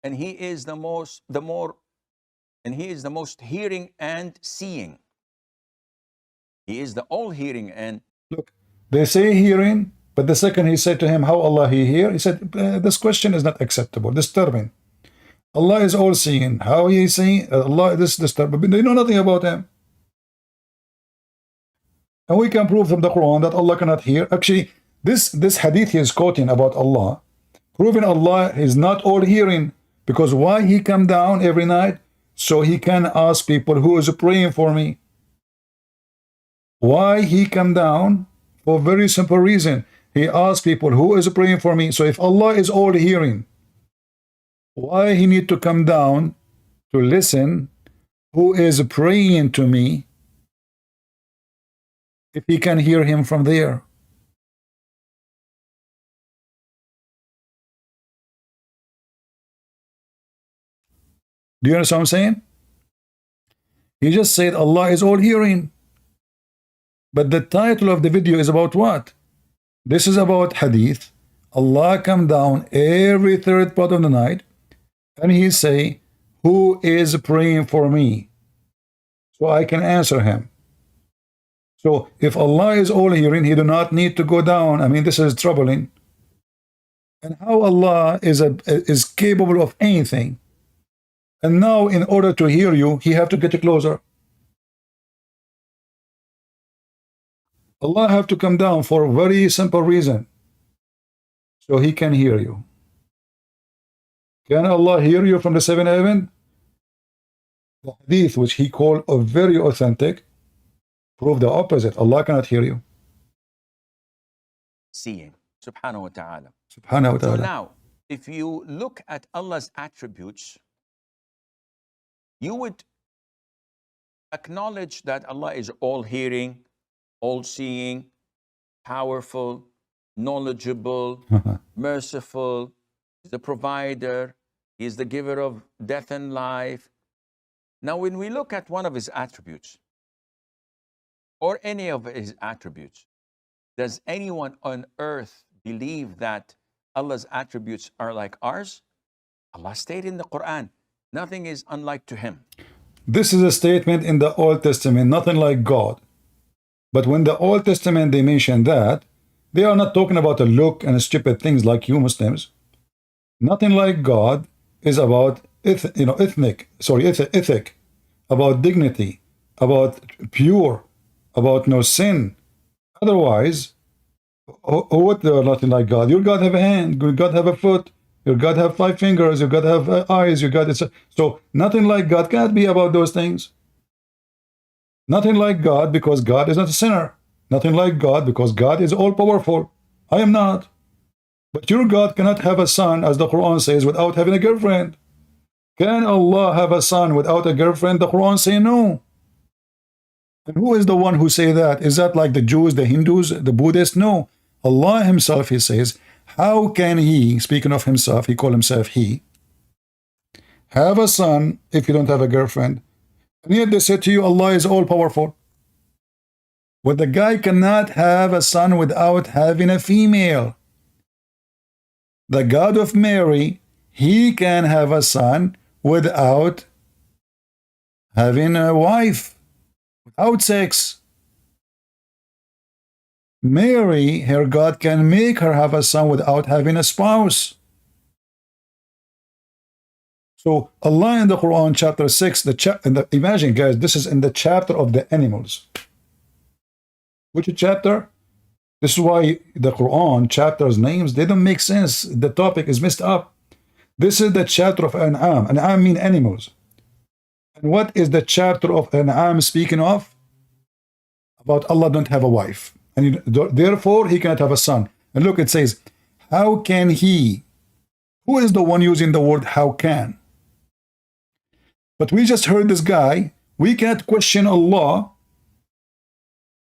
And he is the most hearing and seeing. He is the all hearing and... Look, they say hearing, but the second he said to him, how Allah he hear? He said, this question is not acceptable, disturbing. Allah is all seeing. How he seeing? Allah is disturbing. But they know nothing about him. And we can prove from the Quran that Allah cannot hear. Actually, this hadith he is quoting about Allah, proving Allah is not all hearing. Because why he come down every night? So he can ask people who is praying for me. Why he come down? For a very simple reason. He asks people who is praying for me. So if Allah is all hearing, why he need to come down to listen who is praying to me if he can hear him from there? Do you understand what I'm saying? He just said Allah is all hearing. But the title of the video is about what? This is about hadith. Allah come down every third part of the night and he say, who is praying for me? So I can answer him. So if Allah is all hearing, he do not need to go down. I mean, this is troubling. And how Allah is capable of anything. And now in order to hear you, he have to get closer. Allah have to come down for a very simple reason. So he can hear you. Can Allah hear you from the seventh heaven? The hadith, which he called a very authentic, prove the opposite. Allah cannot hear you. Seeing, subhanahu wa ta'ala. Subhanahu wa ta'ala. So now, if you look at Allah's attributes, you would acknowledge that Allah is all-hearing, all-seeing, powerful, knowledgeable, merciful, He's the provider, He's the giver of death and life. Now, when we look at one of His attributes, or any of His attributes, does anyone on earth believe that Allah's attributes are like ours? Allah stated in the Quran, nothing is unlike to Him. This is a statement in the Old Testament, nothing like God. But when the Old Testament, they mention that, they are not talking about a look and stupid things like you Muslims. Nothing like God is about ethic, about dignity, about pure, about no sin. Otherwise, what they are nothing like God? Your God have a hand, your God have a foot, your God have 5 fingers, your God have eyes, your God is so nothing like God can't be about those things. Nothing like God because God is not a sinner. Nothing like God because God is all powerful. I am not. But your God cannot have a son, as the Quran says, without having a girlfriend. Can Allah have a son without a girlfriend? The Quran say no. And who is the one who say that? Is that like the Jews, the Hindus, the Buddhists? No. Allah himself, he says, how can he, speaking of himself, he call himself he, have a son if you don't have a girlfriend? And yet they say to you, Allah is all powerful. But the guy cannot have a son without having a female. The God of Mary, he can have a son without having a wife, without sex. Mary, her God, can make her have a son without having a spouse. So Allah in the Quran, chapter 6, imagine guys, this is in the chapter of the animals. Which chapter? This is why the Quran chapters names, they don't make sense. The topic is messed up. This is the chapter of An'am. An'am mean animals. And what is the chapter of An'am speaking of? About Allah don't have a wife. And therefore he cannot have a son. And look, it says, how can he? Who is the one using the word how can? But we just heard this guy. We can't question Allah.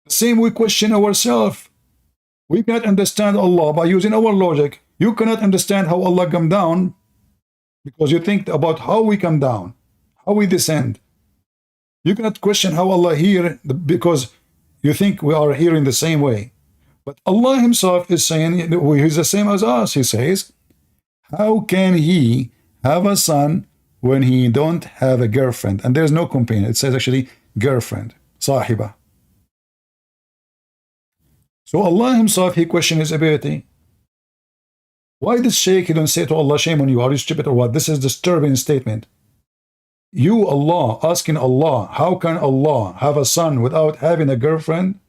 The same we question ourselves. We cannot understand Allah by using our logic. You cannot understand how Allah come down because you think about how we come down, how we descend. You cannot question how Allah hear because you think we are hearing the same way. But Allah himself is saying he's the same as us. He says, how can he have a son when he don't have a girlfriend? And there's no companion. It says actually girlfriend, sahiba. So Allah himself, he questioned his ability. Why this sheikh, he don't say to Allah, shame on you, are you stupid or what? This is a disturbing statement. You, Allah, asking Allah, how can Allah have a son without having a girlfriend?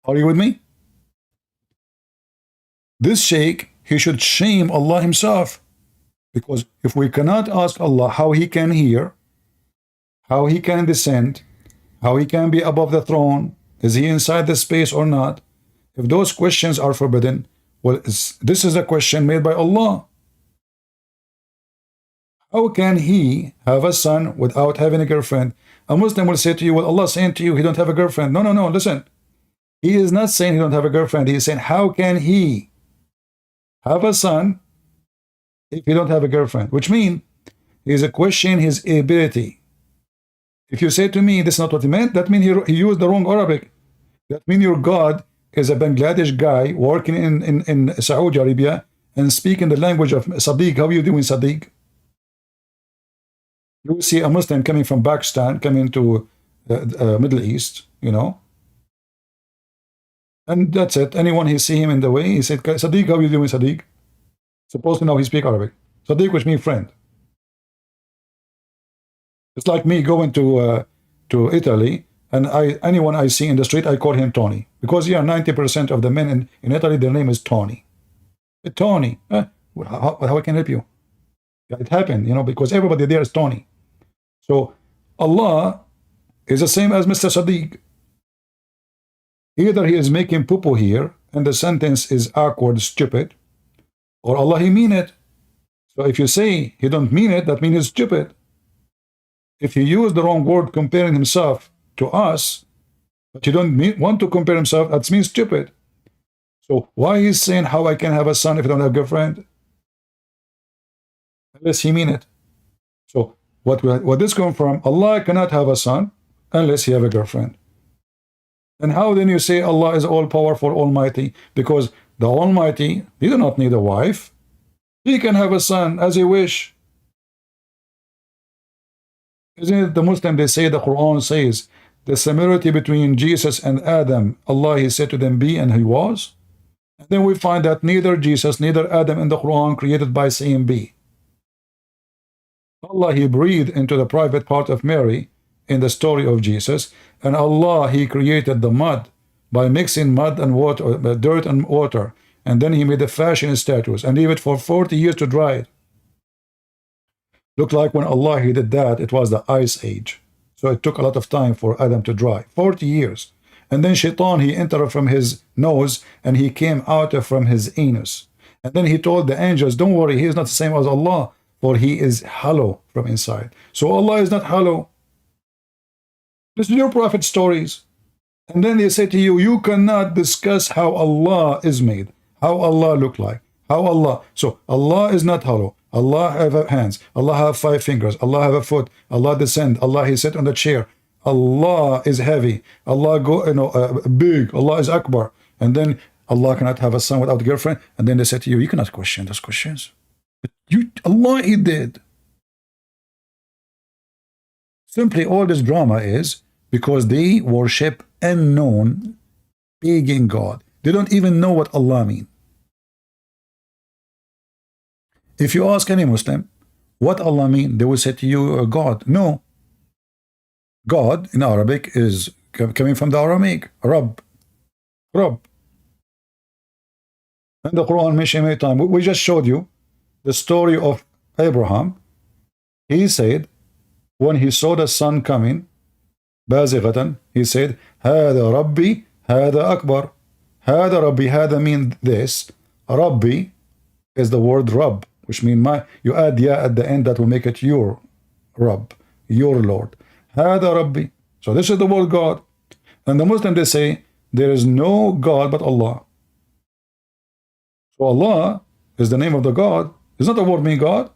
Are you with me? This sheikh, he should shame Allah himself. Because if we cannot ask Allah how he can hear, how he can descend, how he can be above the throne, is he inside the space or not? If those questions are forbidden, well, this is a question made by Allah. How can he have a son without having a girlfriend? A Muslim will say to you, well, Allah saying to you, he don't have a girlfriend. No, no, no, listen. He is not saying he don't have a girlfriend. He is saying, how can he have a son if he don't have a girlfriend? Which means he is a question his ability. If you say to me, this is not what he meant, that means he used the wrong Arabic. That means your God is a Bangladesh guy working in Saudi Arabia and speaking the language of Sadiq. How are you doing, Sadiq? You see a Muslim coming from Pakistan, coming to Middle East, you know, and that's it. Anyone he see him in the way, he said, Sadiq, how are you doing, Sadiq? Supposed to know he speak Arabic. Sadiq, which means friend. It's like me going to Italy, and anyone I see in the street, I call him Tony. Because 90% of the men in Italy, their name is Tony. Tony, how I can help you? It happened, you know, because everybody there is Tony. So Allah is the same as Mr. Sadiq. Either he is making poo-poo here, and the sentence is awkward, stupid, or Allah, he mean it. So if you say he don't mean it, that means he's stupid. If he used the wrong word comparing himself to us, but you don't want to compare himself, that means stupid. So why he's saying how I can have a son if I don't have a girlfriend? Unless he mean it. So what this comes from, Allah cannot have a son unless he have a girlfriend. And how then you say Allah is all-powerful, almighty? Because the Almighty, he do not need a wife. He can have a son as he wish. Isn't it the Muslim, they say, the Quran says, the similarity between Jesus and Adam, Allah, he said to them, be, and he was. And then we find that neither Jesus, neither Adam in the Quran created by saying be. Allah, he breathed into the private part of Mary in the story of Jesus, and Allah, he created the mud by mixing mud and water, dirt and water, and then he made the fashion statues and leave it for 40 years to dry it. Looked like when Allah, he did that, it was the ice age. So it took a lot of time for Adam to dry, 40 years. And then Shaitan, he entered from his nose and he came out from his anus. And then he told the angels, don't worry, he is not the same as Allah, for he is hollow from inside. So Allah is not hollow. Listen to your prophet stories. And then they say to you, you cannot discuss how Allah is made, how Allah look like, how Allah. So Allah is not hollow. Allah have hands. Allah have 5 fingers. Allah have a foot. Allah descend. Allah, he sit on the chair. Allah is heavy. Allah big. Allah is Akbar. And then Allah cannot have a son without a girlfriend. And then they say to you, you cannot question those questions. But Allah, he did. Simply all this drama is because they worship unknown pagan God. They don't even know what Allah means. If you ask any Muslim what Allah means, they will say to you, God. No. God in Arabic is coming from the Aramaic, Rabb. Rabb. And the Quran mentioned many times. We just showed you the story of Abraham. He said, when he saw the sun coming, بازغة, he said, هذا ربي, هذا أكبر. هذا ربي, هذا means this. Rabbi is the word Rabb, which means you add ya at the end, that will make it your Rabb, your Lord. هذا ربي. So this is the word God. And the Muslim, they say, there is no God but Allah. So Allah is the name of the God. It's not the word mean God.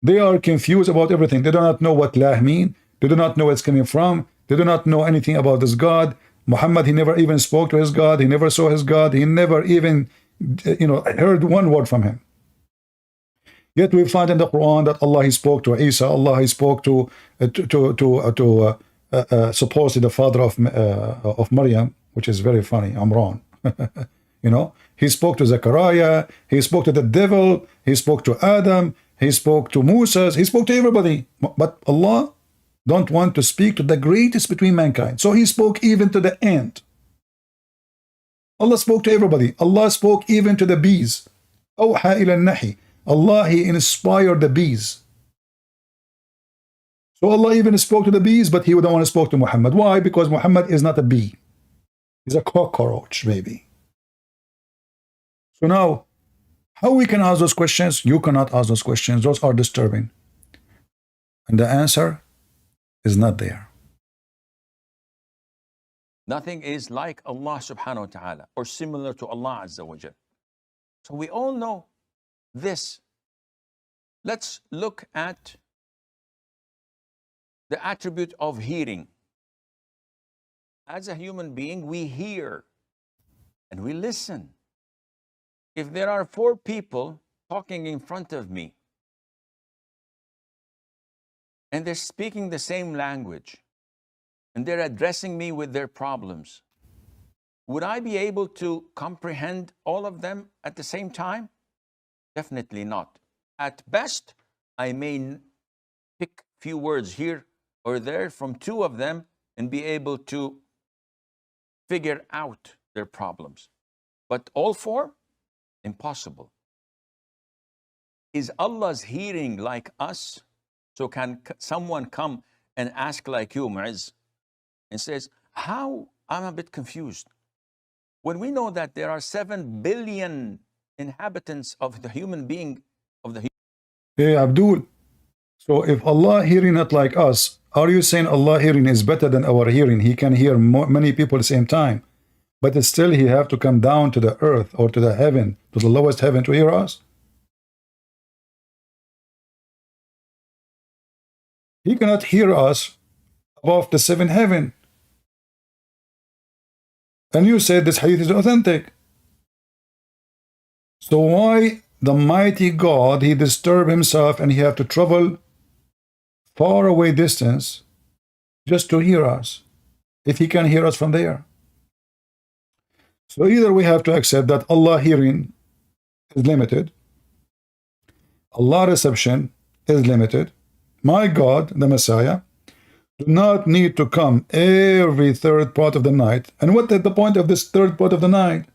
They are confused about everything. They do not know what lah mean. They do not know where it's coming from. They do not know anything about this God. Muhammad, he never even spoke to his God. He never saw his God. He never even, heard one word from him. Yet we find in the Quran that Allah, he spoke to Isa. Allah, he spoke to supposedly the father of Maryam, which is very funny, Amran. He spoke to Zechariah. He spoke to the devil. He spoke to Adam. He spoke to Moses. He spoke to everybody. But Allah don't want to speak to the greatest between mankind. So he spoke even to the ant. Allah spoke to everybody. Allah spoke even to the bees. أوحى إلى النحل Allah, He inspired the bees. So Allah even spoke to the bees, but He don't want to speak to Muhammad. Why? Because Muhammad is not a bee. He's a cockroach, maybe. So now, how we can ask those questions? You cannot ask those questions. Those are disturbing. And the answer is not there. Nothing is like Allah subhanahu wa ta'ala or similar to Allah Azza wa Jal. So we all know this. Let's look at the attribute of hearing. As a human being, we hear and we listen. If there are 4 people talking in front of me and they're speaking the same language and they're addressing me with their problems, would I be able to comprehend all of them at the same time? Definitely not. At best, I may pick few words here or there from 2 of them and be able to figure out their problems. But all 4? Impossible. Is Allah's hearing like us? So can someone come and ask like you, Mu'izz, and says, how? I'm a bit confused. When we know that there are 7 billion inhabitants of the human being, Hey, Abdul. So if Allah hearing not like us, are you saying Allah hearing is better than our hearing? He can hear many people at the same time. But still He have to come down to the earth or to the heaven, to the lowest heaven to hear us? He cannot hear us above the 7th heaven. And you said this hadith is authentic. So why the mighty God, He disturb Himself and He have to travel far away distance just to hear us, if He can hear us from there? So either we have to accept that Allah hearing is limited, Allah reception is limited, my God, the Messiah, do not need to come every 3rd part of the night. And what is the point of this 3rd part of the night?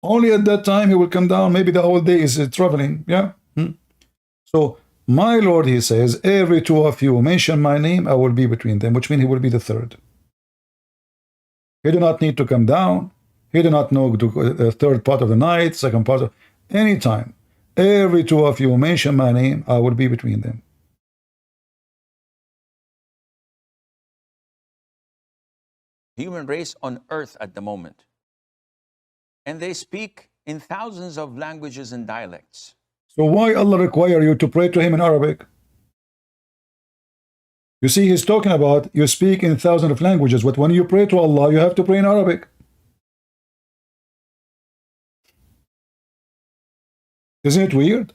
Only at that time He will come down. Maybe the whole day is traveling. Yeah. So my Lord, He says, every 2 of you mention my name, I will be between them, which means He will be the 3rd. He do not need to come down. He do not know to 3rd part of the night, 2nd part of any time. Every 2 of you mention my name, I will be between them. human race on earth at the moment. And they speak in thousands of languages and dialects. So why Allah require you to pray to Him in Arabic? You see, He's talking about you speak in thousands of languages, but when you pray to Allah, you have to pray in Arabic. Isn't it weird?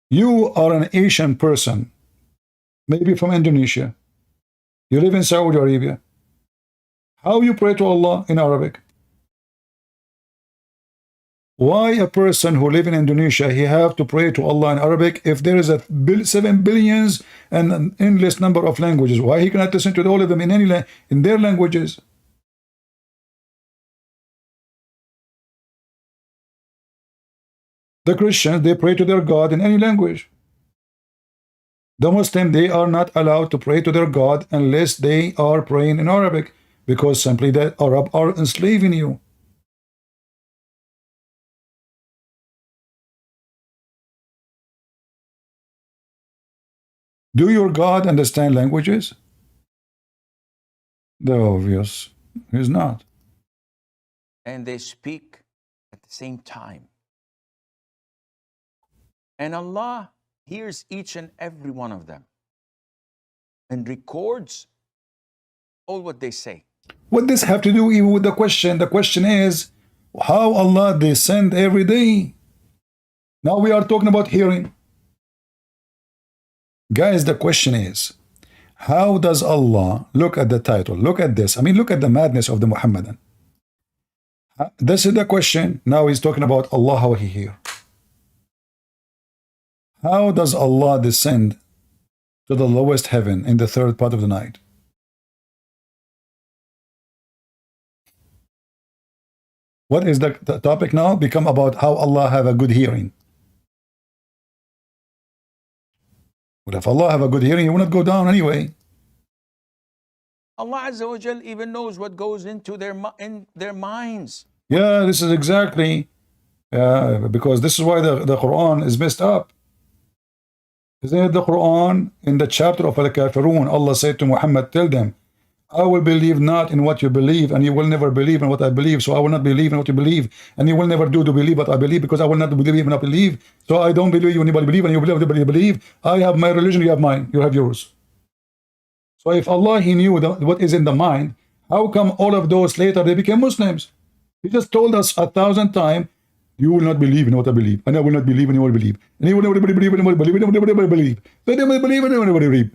You are an Asian person, maybe from Indonesia. You live in Saudi Arabia. How you pray to Allah in Arabic? Why a person who live in Indonesia, he have to pray to Allah in Arabic if there is 7 billions and an endless number of languages? Why he cannot listen to all of them in their languages? The Christians, they pray to their God in any language. The Muslim, they are not allowed to pray to their God unless they are praying in Arabic, because simply the Arab are enslaving you. Do your God understand languages? The obvious is not. And they speak at the same time. And Allah hears each and every one of them and records all what they say. What does have to do even with the question? The question is, how Allah descend every day? Now we are talking about hearing. Guys, the question is, how does Allah, look at the title, look at this, I mean, look at the madness of the Muhammadan. This is the question. Now he's talking about Allah, how He hear. How does Allah descend to the lowest heaven in the 3rd part of the night? What is the topic now? Become about how Allah have a good hearing. But if Allah have a good hearing, He will not go down anyway. Allah Azza wa Jal even knows what goes into in their minds. Yeah, this is exactly because this is why the Quran is messed up. Isn't it the Quran in the chapter of Al-Kafirun? Allah said to Muhammad, tell them, I will believe not in what you believe, and you will never believe in what I believe. So I will not believe in what you believe, and you will never do to believe what I believe, because I will not believe in what I believe. So I don't believe when you believe, and you believe what you believe. I have my religion, you have mine, you have yours. So if Allah, He knew what is in the mind, how come all of those later they became Muslims? He just told us 1,000 times, you will not believe in what I believe, and I will not believe in what I believe, and you will never believe in what I believe, and you will never believe. They never believe in what I believe.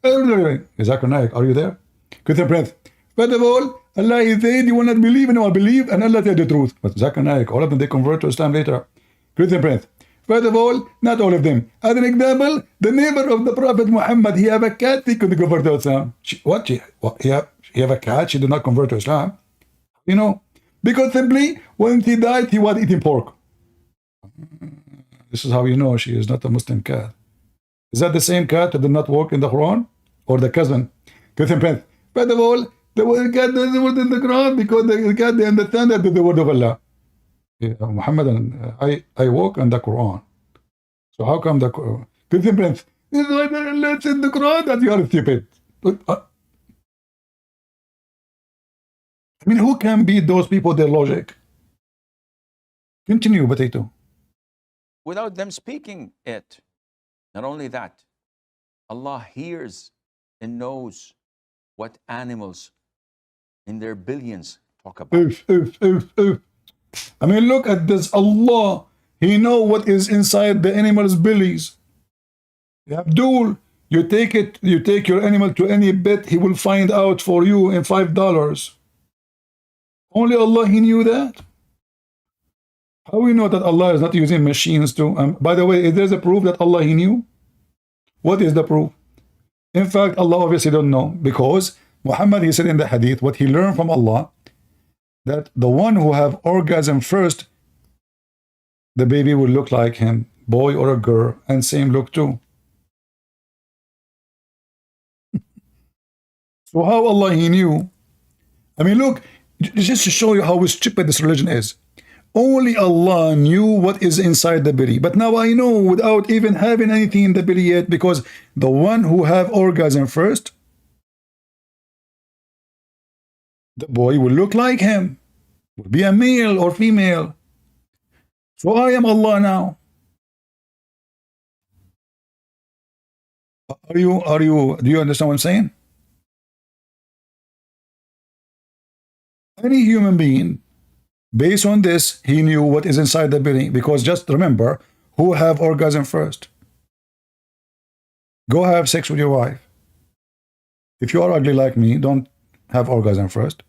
Zakir Naik, are you there? Good friend. First of all, Allah is said you will not believe in what I believe, and Allah said the truth. But Zakir Naik, all of them they convert to Islam later. Good friend. First of all, not all of them. As an example, the neighbor of the Prophet Muhammad, he have a cat, he could convert to Islam. He have a cat, she did not convert to Islam. You know, because simply when he died, he was eating pork. This is how you know she is not a Muslim cat. Is that the same cat that did not work in the Quran, or the cousin? Good friend. First of all, the cat doesn't work in the Quran because the cat they understand that the word of Allah. Muhammad and I walk on the Quran. So how come the good friends? This is why Allah said in the Quran that you are stupid. I mean, who can beat those people their logic? Continue, Potato. Without them speaking it. Not only that, Allah hears and knows what animals in their billions talk about. I mean, look at this. Allah, He know what is inside the animal's bellies. Abdul, you take your animal to any vet, he will find out for you in $5. Only Allah, He knew that. How we know that Allah is not using machines to? By the way, is there a proof that Allah, He knew? What is the proof? In fact, Allah obviously don't know, because Muhammad, he said in the hadith, what he learned from Allah, that the one who have orgasm first, the baby will look like him, boy or a girl, and same look too. So how Allah, He knew? I mean, look, just to show you how stupid this religion is. Only Allah knew what is inside the belly. But now I know without even having anything in the belly yet, because the one who have orgasm first, the boy will look like him, will be a male or female. So I am Allah now. Do you understand what I'm saying? Any human being, based on this, he knew what is inside the belly, because just remember, who have orgasm first? Go have sex with your wife. If you are ugly like me, don't have orgasm first.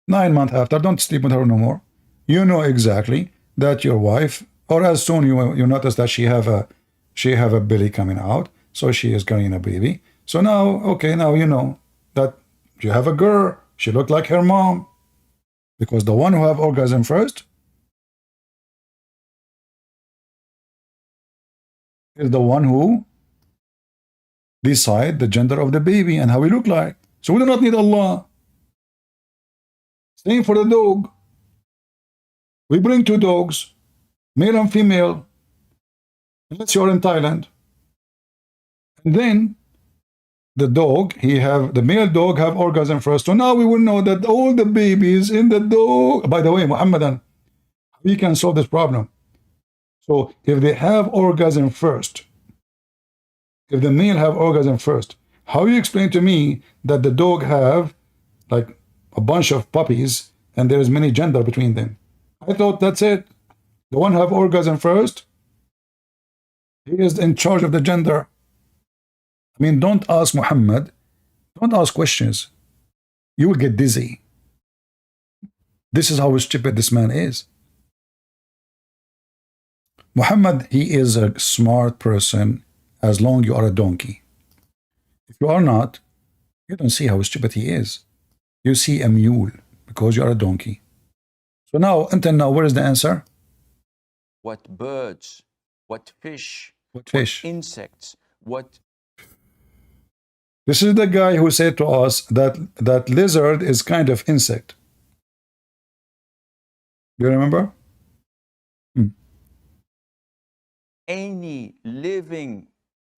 9 months after, don't sleep with her no more. You know exactly that your wife, or as soon you notice that she have a belly coming out, so she is carrying a baby. So now, okay, now you know that you have a girl, she looked like her mom. Because the one who have orgasm first is the one who decide the gender of the baby and how he look like. So we do not need Allah. Same for the dog. We bring 2 dogs, male and female, unless you're in Thailand. And then the male dog have orgasm first. So now we will know that all the babies in the dog, by the way, Muhammadan, we can solve this problem. So if they have orgasm first, if the male have orgasm first, how you explain to me that the dog have like a bunch of puppies and there is many gender between them? I thought that's it. The one have orgasm first, he is in charge of the gender. I mean, don't ask Muhammad, don't ask questions. You will get dizzy. This is how stupid this man is. Muhammad, he is a smart person as long you are a donkey. If you are not, you don't see how stupid he is. You see a mule because you are a donkey. So now, until now, where is the answer? What birds, what fish, What fish? insects, what... This is the guy who said to us that lizard is kind of insect. You remember? Any living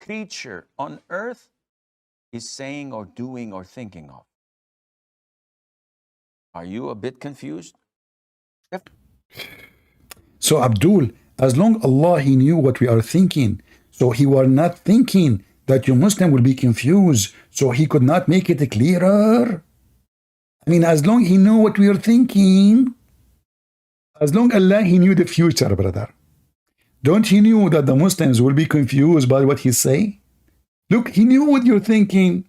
creature on earth is saying or doing or thinking of. Are you a bit confused? So Abdul, as long Allah He knew what we are thinking, so He was not thinking that you Muslim will be confused, so He could not make it clearer. I mean, as long He knew what we are thinking, as long Allah He knew the future, brother. Don't He knew that the Muslims will be confused by what He say? Look, He knew what you're thinking.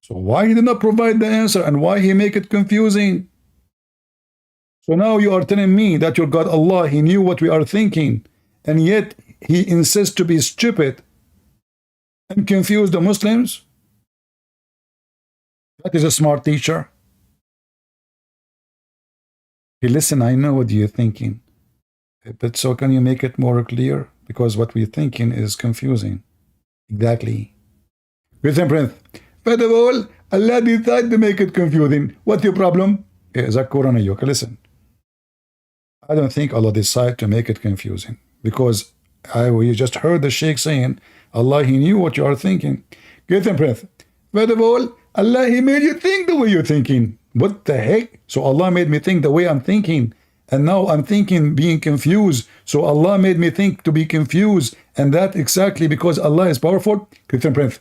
So why He did not provide the answer, and why He make it confusing? So now you are telling me that your God Allah, He knew what we are thinking, and yet He insists to be stupid and confuse the Muslims? That is a smart teacher. Hey, listen, I know what you're thinking, but so can you make it more clear? Because what we're thinking is confusing. Exactly. Listen, Prince. First of all, Allah decided to make it confusing. What's your problem? Listen. I don't think Allah decided to make it confusing, because we just heard the Sheikh saying, Allah, He knew what you are thinking. Listen, Prince. First of all, Allah, He made you think the way you're thinking. What the heck? So Allah made me think the way I'm thinking, and now I'm thinking being confused. So Allah made me think to be confused, and that exactly because Allah is powerful. Listen, Prince.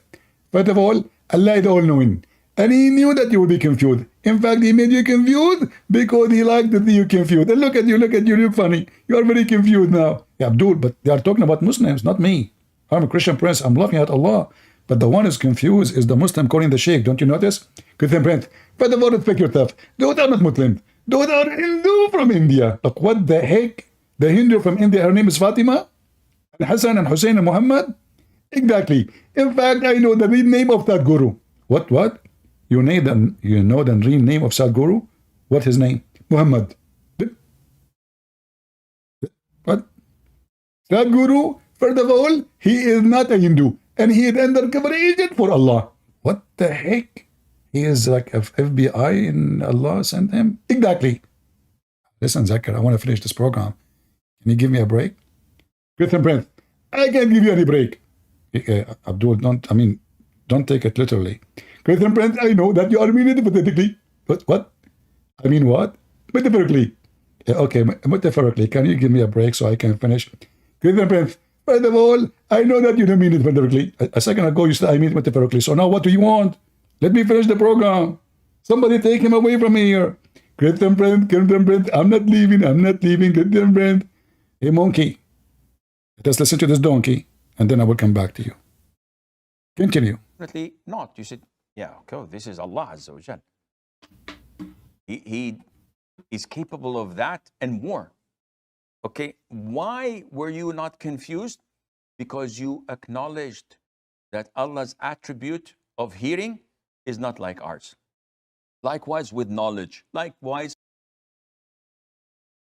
First of all, Allah is all-knowing, and He knew that you would be confused. In fact, He made you confused because He liked to see you confused. And look at you, you look funny. You are very confused now. Yeah, Abdul, but they are talking about Muslims, not me. I'm a Christian Prince. I'm laughing at Allah. But the one who's confused is the Muslim calling the Sheikh. Don't you notice? Christian Prince, first of all, respect yourself. Those are not Muslims. Those are Hindu from India. Look, what the heck? The Hindu from India, her name is Fatima? And Hassan and Hussein and Muhammad? Exactly. In fact, I know the real name of that guru. What? You know the real name of Sadhguru? What his name? Muhammad. What? Sadhguru, first of all, he is not a Hindu, and he is undercover agent for Allah. What the heck? He is like a FBI and Allah sent him? Exactly. Listen, Zakir, I want to finish this program. Can you give me a break? Christian Prince, I can't give you any break. Abdul, don't take it literally. Christian Prince, I know that you are meaning it hypothetically. What? I mean what? Metaphorically. Okay, metaphorically. Can you give me a break so I can finish? Christian Prince, first of all, I know that you don't mean it metaphorically. A second ago, you said I mean it metaphorically. So now what do you want? Let me finish the program. Somebody take him away from here. Christian Prince, I'm not leaving, Christian Prince. Hey, monkey, let us listen to this donkey, and then I will come back to you. Continue. Definitely not. You said, yeah, okay, this is Allah Azza wa Jal. He is capable of that and more. Okay, why were you not confused? Because you acknowledged that Allah's attribute of hearing is not like ours. Likewise with knowledge. Likewise.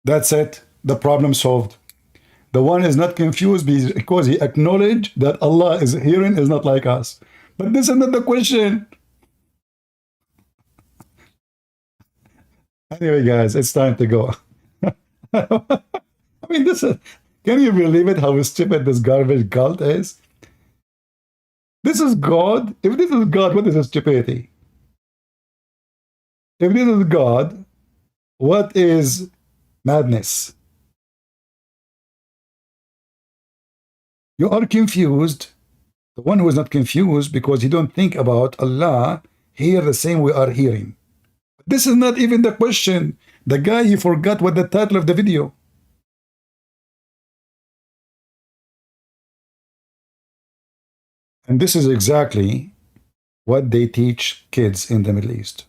That's it. The problem solved. The one is not confused because he acknowledged that Allah is hearing is not like us. But this is not the question. Anyway, guys, it's time to go. I mean, can you believe it, how stupid this garbage cult is? This is God. If this is God, what is stupidity? If this is God, what is madness? You are confused. The one who is not confused because he don't think about Allah hear the same we are hearing. This is not even the question. The guy, he forgot what the title of the video. And this is exactly what they teach kids in the Middle East.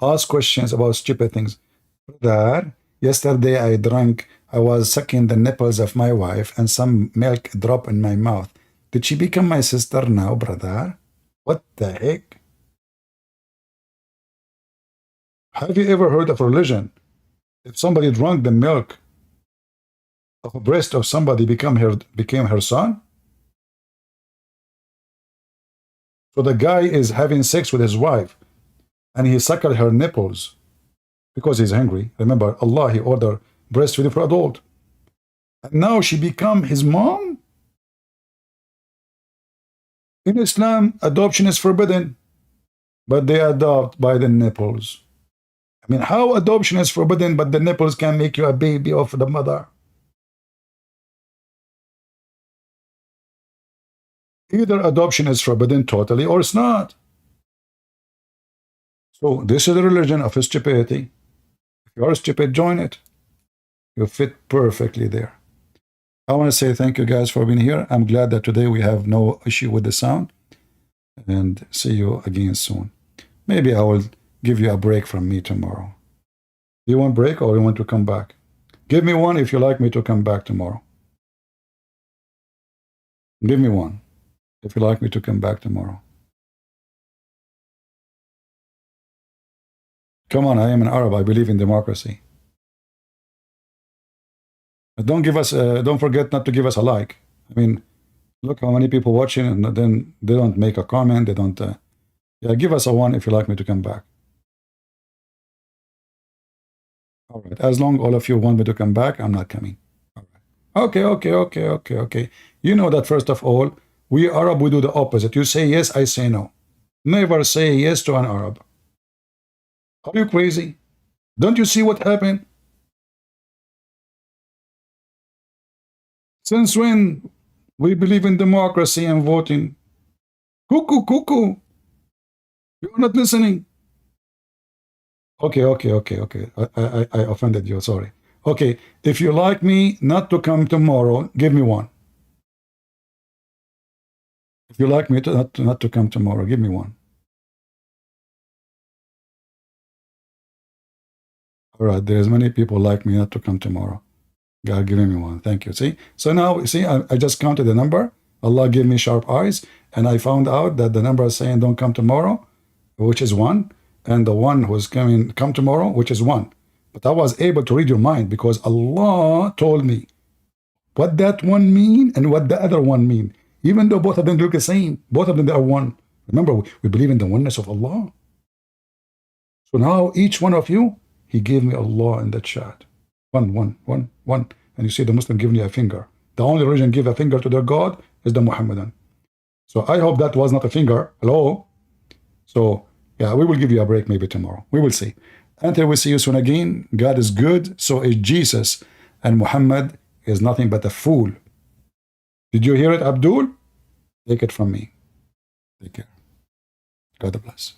Ask questions about stupid things. Brother, yesterday I was sucking the nipples of my wife and some milk dropped in my mouth. Did she become my sister now, brother? What the heck? Have you ever heard of religion If somebody drank the milk of a breast of somebody became her son. So the guy is having sex with his wife and he suckled her nipples because he's hungry. Remember, Allah, he ordered breastfeeding for adult. And now she become his mom? In Islam, adoption is forbidden, but they adopt by the nipples. I mean, how adoption is forbidden, but the nipples can make you a baby of the mother? Either adoption is forbidden totally or it's not. So this is the religion of stupidity. If you are stupid, join it. You fit perfectly there. I want to say thank you guys for being here. I'm glad that today we have no issue with the sound. And see you again soon. Maybe I will give you a break from me tomorrow. Do you want break or you want to come back? Give me one if you like me to come back tomorrow. Give me one if you like me to come back tomorrow. Come on, I am an Arab. I believe in democracy. Don't forget not to give us a like. I mean, look how many people watching, and then they don't make a comment. They don't. Yeah, give us a one if you like me to come back. All right. As long all of you want me to come back, I'm not coming. All right. Okay. You know that first of all, we Arab, we do the opposite. You say yes, I say no. Never say yes to an Arab. Are you crazy? Don't you see what happened? Since when we believe in democracy and voting? Cuckoo. You're not listening. Okay. I offended you, sorry. Okay, if you like me not to come tomorrow, give me one. If you like me to not to come tomorrow, give me one. All right, there's many people like me not to come tomorrow. God giving me one. Thank you. See? So now, see, I just counted the number. Allah gave me sharp eyes, and I found out that the number is saying don't come tomorrow, which is one, and the one who's come tomorrow, which is one. But I was able to read your mind because Allah told me what that one mean and what the other one mean. Even though both of them look the same, both of them they are one. Remember, we believe in the oneness of Allah. So now each one of you, he gave me Allah in the chat. One. And you see the Muslim giving you a finger. The only religion give a finger to their God is the Muhammadan. So I hope that was not a finger. Hello? So yeah, we will give you a break maybe tomorrow. We will see. Until we see you soon again, God is good, so is Jesus. And Muhammad is nothing but a fool. Did you hear it, Abdul? Take it from me. Take care. God bless.